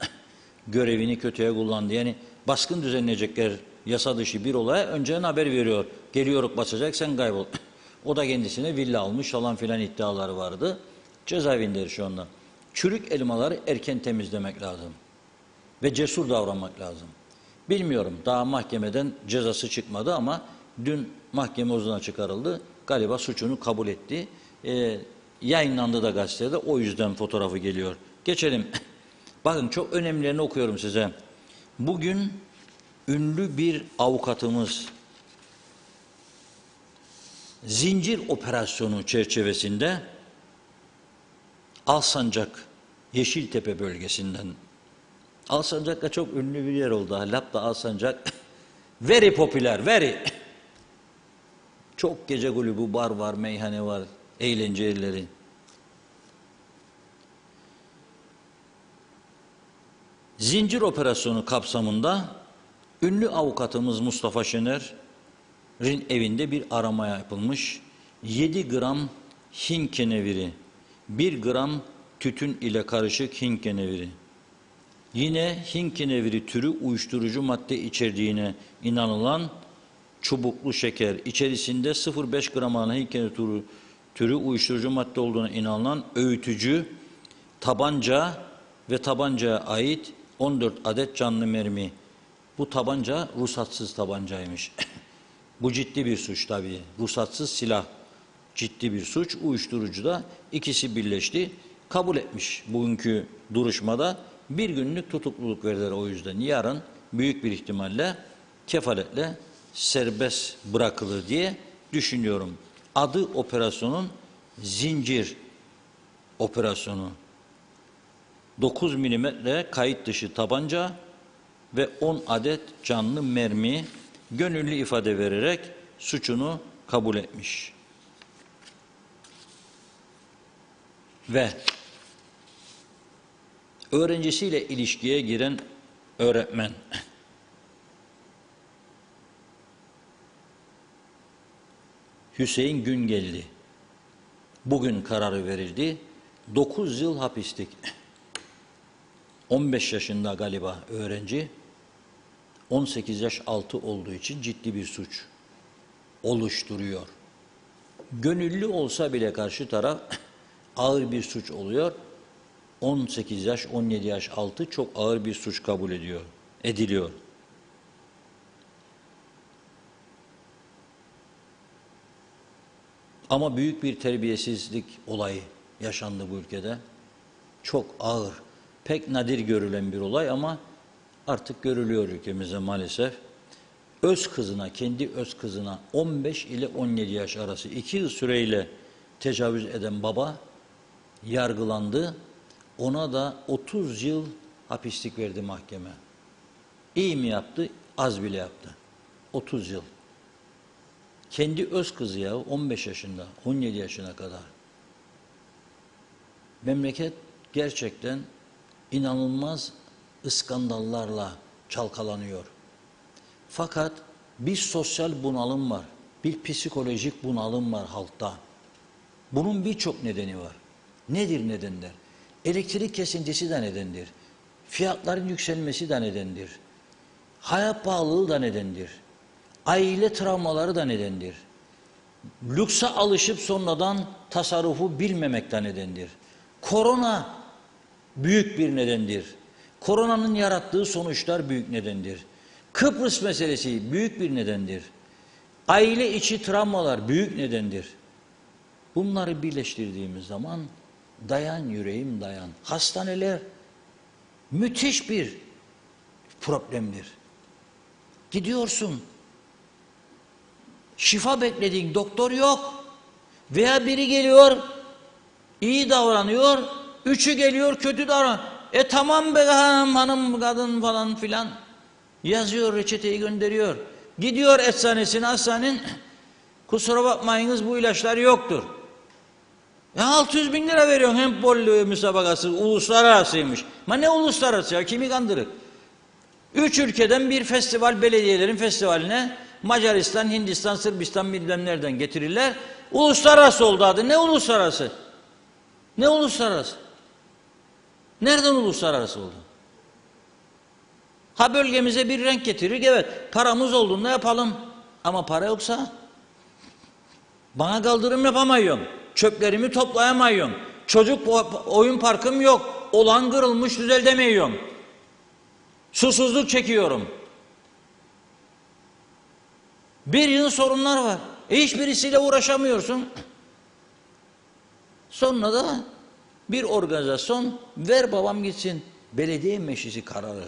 görevini kötüye kullandı. Yani baskın düzenleyecekler yasa dışı bir olaya önceden haber veriyor. Geliyoruz basacak sen kaybol. O da kendisine villa almış falan filan iddiaları vardı. Cezaevindedir şu anda. Çürük elmaları erken temizlemek lazım. Ve cesur davranmak lazım. Bilmiyorum daha mahkemeden cezası çıkmadı ama dün mahkeme huzuruna çıkarıldı. Galiba suçunu kabul etti. Yayınlandı da gazetede o yüzden fotoğrafı geliyor. Geçelim. Bakın çok önemlilerini okuyorum size. Bugün ünlü bir avukatımız zincir operasyonu çerçevesinde Alsancak Yeşiltepe bölgesinden Alsancak'ta çok ünlü bir yer oldu. Lapta Alsancak very popüler, very. Çok gece kulübü, bar var, meyhane var, eğlence yerleri. Zincir operasyonu kapsamında ünlü avukatımız Mustafa Şener'in evinde bir arama yapılmış. 7 gram Hint keneviri, 1 gram tütün ile karışık Hint keneviri. Yine Hint keneviri türü uyuşturucu madde içerdiğine inanılan çubuklu şeker, içerisinde 0,5 gram Hint keneviri türü uyuşturucu madde olduğuna inanılan öğütücü, tabanca ve tabancaya ait 14 adet canlı mermi. Bu tabanca ruhsatsız tabancaymış. Bu ciddi bir suç tabii. Ruhsatsız silah ciddi bir suç. Uyuşturucu da ikisi birleşti. Kabul etmiş bugünkü duruşmada. Bir günlük tutukluluk verdiler o yüzden. Yarın büyük bir ihtimalle kefaletle serbest bırakılır diye düşünüyorum. Adı operasyonun zincir operasyonu. 9 milimetre kayıt dışı tabanca ve 10 adet canlı mermi gönüllü ifade vererek suçunu kabul etmiş. Ve öğrencisiyle ilişkiye giren öğretmen Hüseyin Güngelli bugün kararı verildi. 9 yıl hapislik. 15 yaşında galiba öğrenci. 18 yaş altı olduğu için ciddi bir suç oluşturuyor. Gönüllü olsa bile karşı taraf ağır bir suç oluyor. 18 yaş, 17 yaş altı çok ağır bir suç kabul ediliyor. Ama büyük bir terbiyesizlik olayı yaşandı bu ülkede. Çok ağır, pek nadir görülen bir olay ama artık görülüyor ülkemizde maalesef. Kendi öz kızına 15 ile 17 yaş arası 2 yıl süreyle tecavüz eden baba yargılandı. Ona da 30 yıl hapislik verdi mahkeme. İyi mi yaptı? Az bile yaptı. 30 yıl. Kendi öz kızı ya 15 yaşında, 17 yaşına kadar. Memleket gerçekten inanılmaz iskandallarla çalkalanıyor. Fakat bir sosyal bunalım var, bir psikolojik bunalım var halkta. Bunun birçok nedeni var. Nedir nedenler? Elektrik kesintisi de nedendir. Fiyatların yükselmesi de nedendir. Hayat pahalılığı da nedendir. Aile travmaları da nedendir. Lükse alışıp sonradan tasarrufu bilmemek de nedendir. Korona büyük bir nedendir. Koronanın yarattığı sonuçlar büyük nedendir. Kıbrıs meselesi büyük bir nedendir. Aile içi travmalar büyük nedendir. Bunları birleştirdiğimiz zaman dayan yüreğim dayan. Hastaneler müthiş bir problemdir. Gidiyorsun, şifa beklediğin doktor yok. Veya biri geliyor, iyi davranıyor, üçü geliyor, kötü davranıyor. Tamam be hanım, kadın falan filan. Yazıyor, reçeteyi gönderiyor. Gidiyor eczanesine, hastanenin, kusura bakmayınız bu ilaçlar yoktur. 600 bin lira veriyorsun hem polio müsabakası, uluslararasıymış. Ma ne uluslararası ya, kimi kandırır? 3 ülkeden bir festival, belediyelerin festivaline Macaristan, Hindistan, Sırbistan bilmem nereden getirirler. Uluslararası oldu adı. Ne uluslararası? Ne uluslararası? Nereden uluslararası oldu? Ha bölgemize bir renk getirir, evet paramız olduğunda yapalım. Ama para yoksa bana kaldırım yapamıyorum. Çöplerimi toplayamıyorum. Çocuk oyun parkım yok. Olan kırılmış düzeltemiyorum. Susuzluk çekiyorum. Bir yığın sorunlar var. Hiçbirisiyle uğraşamıyorsun. Sonra da bir organizasyon ver babam gitsin. Belediye meclisi kararı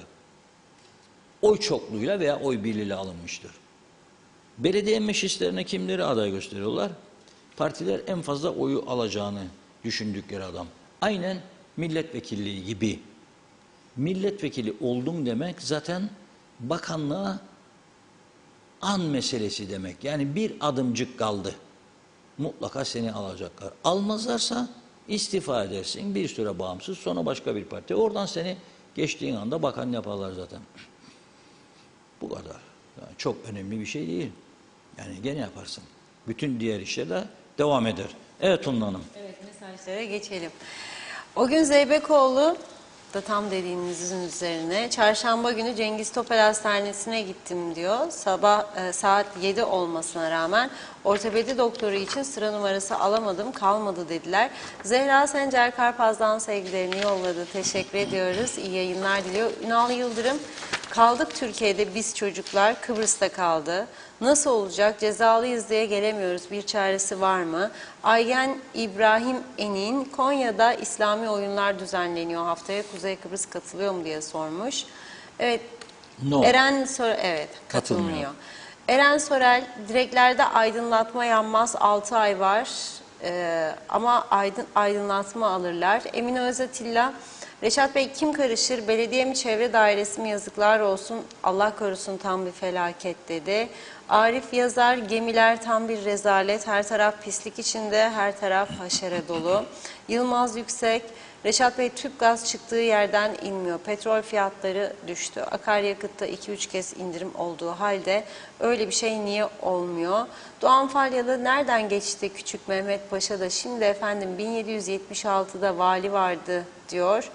oy çokluğuyla veya oy birliğiyle alınmıştır. Belediye meclislerine kimleri aday gösteriyorlar? Partiler en fazla oyu alacağını düşündükleri adam. Aynen milletvekilliği gibi. Milletvekili oldum demek zaten bakanlığa an meselesi demek. Yani bir adımcık kaldı. Mutlaka seni alacaklar. Almazlarsa istifa edersin. Bir süre bağımsız, sonra başka bir parti. Oradan seni geçtiğin anda bakan yaparlar zaten. Bu kadar. Yani çok önemli bir şey değil. Yani gene yaparsın. Bütün diğer işler de devam eder. Evet Tunla Hanım. Evet, mesajlara geçelim. O gün Zeybekoğlu da tam dediğinizin üzerine çarşamba günü Cengiz Topel Hastanesi'ne gittim diyor. Sabah saat 7 olmasına rağmen ortopedi doktoru için sıra numarası alamadım, kalmadı dediler. Zehra Sencer Karpaz'dan sevgilerini yolladı. Teşekkür ediyoruz. İyi yayınlar diliyor. Ünal Yıldırım, kaldık Türkiye'de biz çocuklar, Kıbrıs'ta kaldı. Nasıl olacak? Cezalıyız diye gelemiyoruz. Bir çaresi var mı? Aygen İbrahim Enin, Konya'da İslami oyunlar düzenleniyor haftaya. Kuzey Kıbrıs katılıyor mu diye sormuş. Evet. No. Evet, katılmıyor. Eren Sorel, direklerde aydınlatma yanmaz, 6 ay var. Ama aydınlatma alırlar. Emine Özatilla, Reşat Bey kim karışır? Belediye mi, çevre dairesi mi? Yazıklar olsun. Allah korusun, tam bir felaket dedi. Arif Yazar, gemiler tam bir rezalet. Her taraf pislik içinde, her taraf haşere dolu. Yılmaz Yüksek, Reşat Bey tüp gaz çıktığı yerden inmiyor. Petrol fiyatları düştü. Akaryakıtta 2-3 kez indirim olduğu halde öyle bir şey niye olmuyor? Doğan Falyalı, nereden geçti Küçük Mehmet Paşa da şimdi efendim 1776'da vali vardı diyor.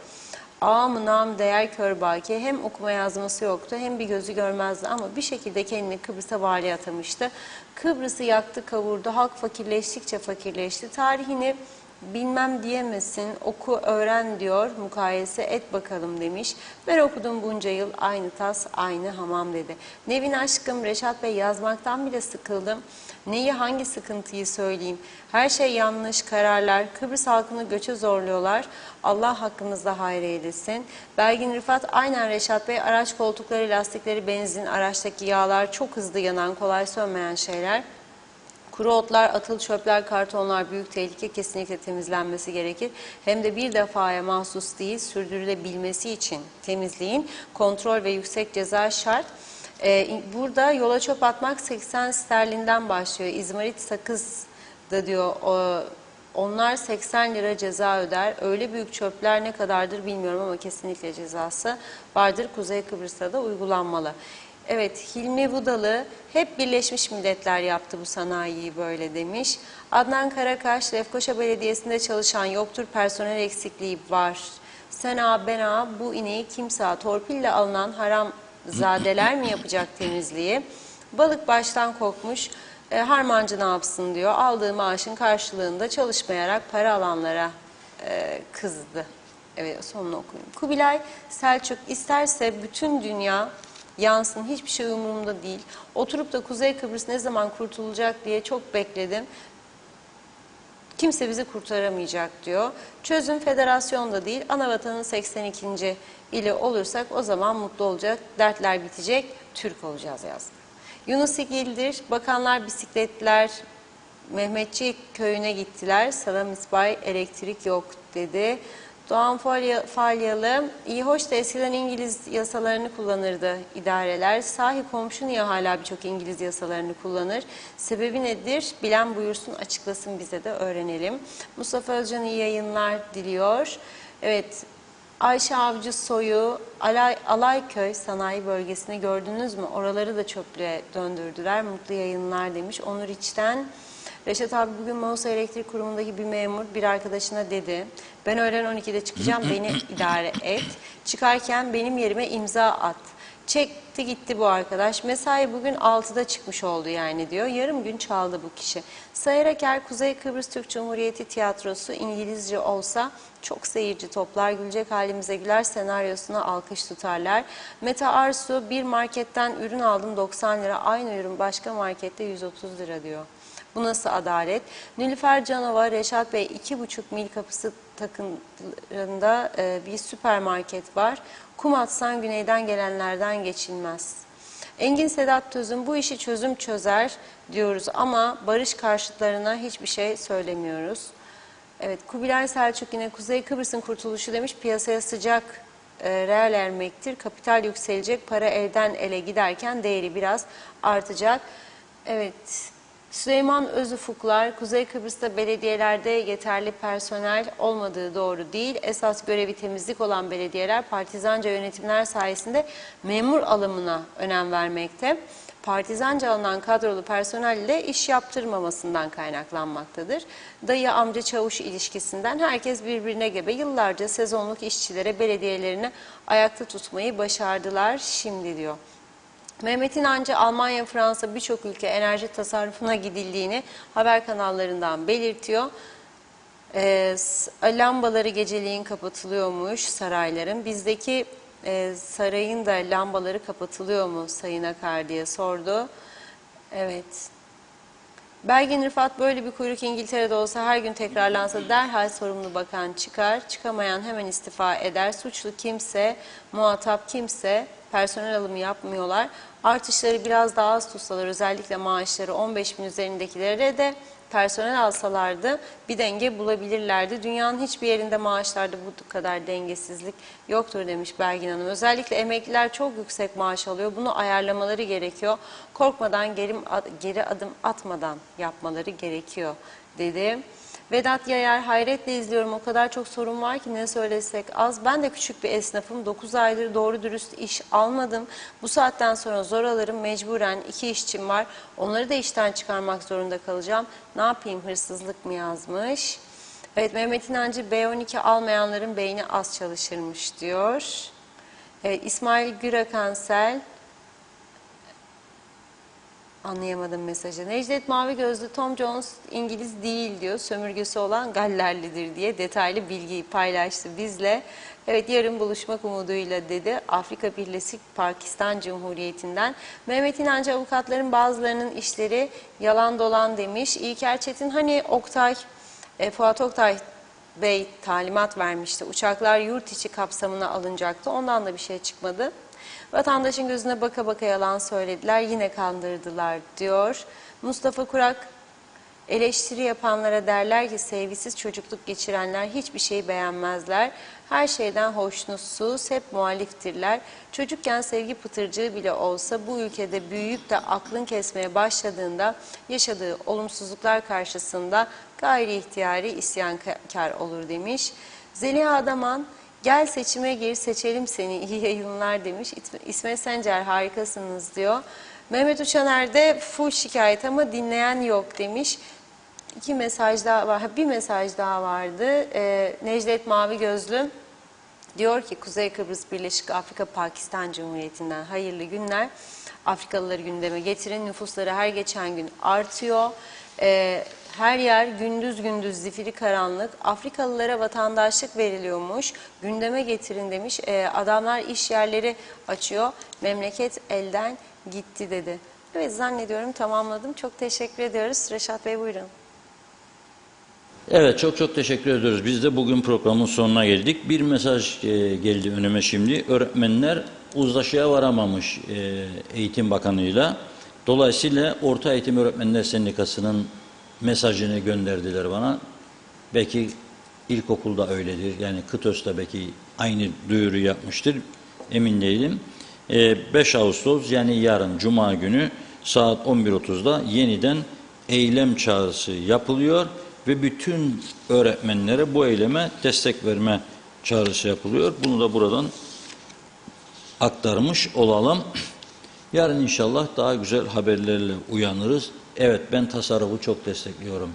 Ağam nam değer kör baki, hem okuma yazması yoktu hem bir gözü görmezdi ama bir şekilde kendini Kıbrıs'a vali atamıştı. Kıbrıs'ı yaktı kavurdu, halk fakirleştikçe fakirleşti. Tarihini bilmem diyemesin, oku öğren diyor, mukayese et bakalım demiş. Ben okudum bunca yıl, aynı tas aynı hamam dedi. Nevin aşkım, Reşat Bey yazmaktan bile sıkıldım. Neyi, hangi sıkıntıyı söyleyeyim? Her şey yanlış kararlar. Kıbrıs halkını göçe zorluyorlar. Allah hakkımızda hayır eylesin. Belgin Rıfat, aynen Reşat Bey, araç koltukları, lastikleri, benzin, araçtaki yağlar çok hızlı yanan, kolay sönmeyen şeyler. Kuru otlar, atıl çöpler, kartonlar büyük tehlike, kesinlikle temizlenmesi gerekir. Hem de bir defaya mahsus değil, sürdürülebilmesi için temizliğin kontrol ve yüksek ceza şart. Burada yola çöp atmak 80 sterlinden başlıyor. İzmarit sakız da diyor Onlar 80 lira ceza öder. Öyle büyük çöpler ne kadardır bilmiyorum ama kesinlikle cezası vardır. Kuzey Kıbrıs'ta da uygulanmalı. Evet, Hilmi Vudalı hep Birleşmiş Milletler yaptı bu sanayiyi böyle demiş. Adnan Karakaş, Lefkoşa Belediyesi'nde çalışan yoktur, personel eksikliği var. Sena bena bu ineği kimse torpille alınan haramzadeler mi yapacak temizliği? Balık baştan kokmuş, harmancı ne yapsın diyor. Aldığı maaşın karşılığında çalışmayarak para alanlara kızdı. Evet, sonunu okuyayım. Kubilay Selçuk isterse bütün dünya yansın, hiçbir şey umurumda değil. Oturup da Kuzey Kıbrıs ne zaman kurtulacak diye çok bekledim. Kimse bizi kurtaramayacak diyor. Çözüm federasyonda değil, anavatanın 82. ili olursak o zaman mutlu olacak, dertler bitecek, Türk olacağız yazdı. Yunus İgildir, bakanlar bisikletler Mehmetçik köyüne gittiler, Salam İsbay elektrik yok dedi. Doğan Falyalı, iyi hoş da eskiden İngiliz yasalarını kullanırdı idareler. Sahi komşu niye hala birçok İngiliz yasalarını kullanır? Sebebi nedir? Bilen buyursun, açıklasın, bize de öğrenelim. Mustafa Özcan iyi yayınlar diliyor. Evet, Ayşe Avcı Soy'u Alayköy sanayi bölgesini gördünüz mü? Oraları da çöplüğe döndürdüler. Mutlu yayınlar demiş. Onur İç'ten. Reşat abi bugün Mausa Elektrik Kurumu'ndaki bir memur bir arkadaşına dedi. Ben öğlen 12'de çıkacağım, beni idare et. Çıkarken benim yerime imza at. Çekti gitti bu arkadaş. Mesai bugün 6'da çıkmış oldu yani diyor. Yarım gün çaldı bu kişi. Sayar Aker, Kuzey Kıbrıs Türk Cumhuriyeti Tiyatrosu İngilizce olsa çok seyirci toplar. Gülecek halimize güler senaryosuna alkış tutarlar. Mete Arsu, bir marketten ürün aldım 90 lira. Aynı ürün başka markette 130 lira diyor. Bu nasıl adalet? Nilüfer Canova, Reşat Bey 2,5 mil kapısı takımlarında bir süpermarket var. Kum atsan güneyden gelenlerden geçilmez. Engin Sedat Tözün, bu işi çözüm çözer diyoruz ama barış karşıtlarına hiçbir şey söylemiyoruz. Evet, Kubilay Selçuk yine Kuzey Kıbrıs'ın kurtuluşu demiş, piyasaya sıcak reel ermektir. Kapital yükselecek, para elden ele giderken değeri biraz artacak. Evet, Süleyman Özufuklar, Kuzey Kıbrıs'ta belediyelerde yeterli personel olmadığı doğru değil. Esas görevi temizlik olan belediyeler partizanca yönetimler sayesinde memur alımına önem vermekte. Partizanca alınan kadrolu personel ile iş yaptırmamasından kaynaklanmaktadır. Dayı amca çavuş ilişkisinden herkes birbirine gebe, yıllarca sezonluk işçilere belediyelerini ayakta tutmayı başardılar şimdi diyor. Mehmet İnancı, Almanya, Fransa birçok ülke enerji tasarrufuna gidildiğini haber kanallarından belirtiyor. Lambaları geceliğin kapatılıyormuş sarayların. Bizdeki sarayın da lambaları kapatılıyor mu Sayın Akar diye sordu. Evet. Belgin Rıfat, böyle bir kuyruk İngiltere'de olsa her gün tekrarlansa derhal sorumlu bakan çıkar. Çıkamayan hemen istifa eder. Suçlu kimse, muhatap kimse personel alımı yapmıyorlar. Artışları biraz daha az tutsalar, özellikle maaşları 15 bin üzerindekilere de personel alsalardı bir denge bulabilirlerdi. Dünyanın hiçbir yerinde maaşlarda bu kadar dengesizlik yoktur demiş Belgin Hanım. Özellikle emekliler çok yüksek maaş alıyor. Bunu ayarlamaları gerekiyor. Korkmadan, geri adım atmadan yapmaları gerekiyor dedi. Vedat Yayar, hayretle izliyorum, o kadar çok sorun var ki ne söylesek az. Ben de küçük bir esnafım, 9 aydır doğru dürüst iş almadım. Bu saatten sonra zor alırım, mecburen 2 işçim var. Onları da işten çıkarmak zorunda kalacağım. Ne yapayım, hırsızlık mı yazmış? Evet, Mehmet İnancı, B12 almayanların beyni az çalışırmış diyor. İsmail Gürakansel, anlayamadım mesajı. Necdet Mavi Gözlü, Tom Jones İngiliz değil diyor. Sömürgesi olan Gallerlidir diye detaylı bilgiyi paylaştı bizle. Evet, yarın buluşmak umuduyla dedi. Afrika Birleşik Pakistan Cumhuriyeti'nden. Mehmet İnancı, avukatların bazılarının işleri yalan dolan demiş. İlker Çetin, hani Fuat Oktay Bey talimat vermişti. Uçaklar yurt içi kapsamına alınacaktı. Ondan da bir şey çıkmadı. Vatandaşın gözüne baka baka yalan söylediler, yine kandırdılar diyor. Mustafa Kurak, eleştiri yapanlara derler ki sevgisiz çocukluk geçirenler hiçbir şey beğenmezler. Her şeyden hoşnutsuz, hep muhaliftirler. Çocukken sevgi pıtırcığı bile olsa bu ülkede büyüyüp de aklın kesmeye başladığında yaşadığı olumsuzluklar karşısında gayri ihtiyari isyankar olur demiş. Zeliha Adaman, gel seçime gir, seçelim seni, iyi yayınlar demiş. İsmet Sencer, harikasınız diyor. Mehmet Uçaner de full şikayet ama dinleyen yok demiş. İki mesaj daha var. Bir mesaj daha vardı. Necdet Mavi Gözlü diyor ki Kuzey Kıbrıs Birleşik Afrika Pakistan Cumhuriyeti'nden hayırlı günler. Afrikalıları gündeme getirin. Nüfusları her geçen gün artıyor. Her yer gündüz gündüz zifiri karanlık. Afrikalılara vatandaşlık veriliyormuş. Gündeme getirin demiş. Adamlar iş yerleri açıyor. Memleket elden gitti dedi. Evet, zannediyorum tamamladım. Çok teşekkür ediyoruz. Reşat Bey buyurun. Evet, çok teşekkür ediyoruz. Biz de bugün programın sonuna geldik. Bir mesaj geldi önüme şimdi. Öğretmenler uzlaşıya varamamış Eğitim Bakanı'yla. Dolayısıyla Orta Eğitim Öğretmenler Sendikası'nın mesajını gönderdiler bana. Belki ilkokulda öyledir. Yani KıTÖS'te belki aynı duyuru yapmıştır. Emin değilim. 5 Ağustos yani yarın Cuma günü saat 11.30'da yeniden eylem çağrısı yapılıyor ve bütün öğretmenlere bu eyleme destek verme çağrısı yapılıyor. Bunu da buradan aktarmış olalım. Yarın inşallah daha güzel haberlerle uyanırız. Evet, ben tasarrufu çok destekliyorum.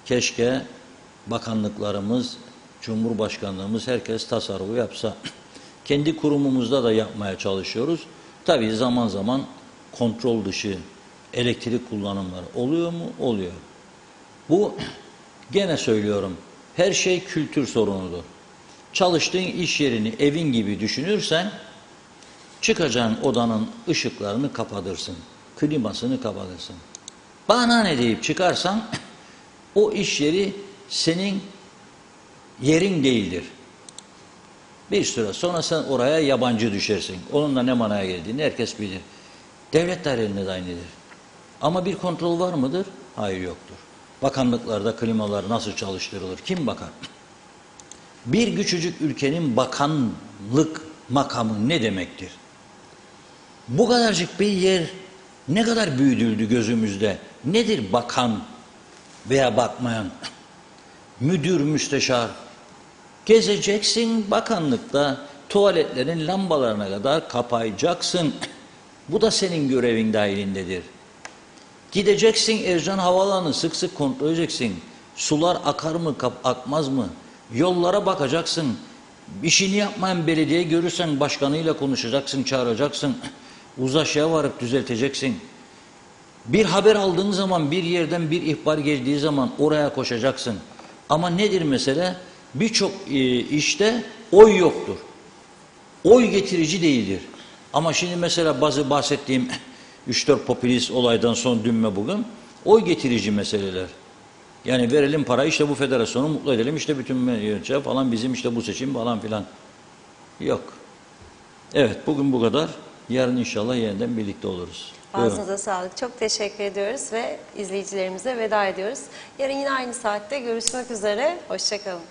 Keşke bakanlıklarımız, Cumhurbaşkanlığımız herkes tasarrufu yapsa. Kendi kurumumuzda da yapmaya çalışıyoruz. Tabii zaman zaman kontrol dışı elektrik kullanımları oluyor mu? Oluyor. Bu, gene söylüyorum, her şey kültür sorunudur. Çalıştığın iş yerini evin gibi düşünürsen, çıkacağın odanın ışıklarını kapatırsın, klimasını kapatırsın. Bana ne deyip çıkarsan, o iş yeri senin yerin değildir. Bir süre sonra sen oraya yabancı düşersin. Onun da ne manaya geldiğini herkes bilir. Devlet dairelerinde de aynıdır. Ama bir kontrol var mıdır? Hayır, yoktur. Bakanlıklarda klimalar nasıl çalıştırılır? Kim bakar? Bir küçücük ülkenin bakanlık makamı ne demektir? Bu kadarcık bir yer ne kadar büyütüldü gözümüzde? Nedir bakan veya bakmayan? Müdür, müsteşar. Gezeceksin bakanlıkta, tuvaletlerin lambalarına kadar kapayacaksın. Bu da senin görevin dahilindedir. Gideceksin Ercan Havaalanı, sık sık kontrol edeceksin. Sular akar mı, akmaz mı? Yollara bakacaksın. İşini yapmayan belediye görürsen başkanıyla konuşacaksın, çağıracaksın. Uzlaşıya varıp düzelteceksin. Bir haber aldığın zaman, bir yerden bir ihbar geldiği zaman oraya koşacaksın. Ama nedir mesele? Birçok işte oy yoktur. Oy getirici değildir. Ama şimdi mesela bazı bahsettiğim 3-4 popülist olaydan son dün mü bugün oy getirici meseleler. Yani verelim parayı, işte bu federasyonu mutlu edelim, işte bütün yönetici falan, bizim işte bu seçim falan filan. Yok. Evet, bugün bu kadar. Yarın inşallah yeniden birlikte oluruz. Ağzınıza sağlık. Çok teşekkür ediyoruz ve izleyicilerimize veda ediyoruz. Yarın yine aynı saatte görüşmek üzere. Hoşça kalın.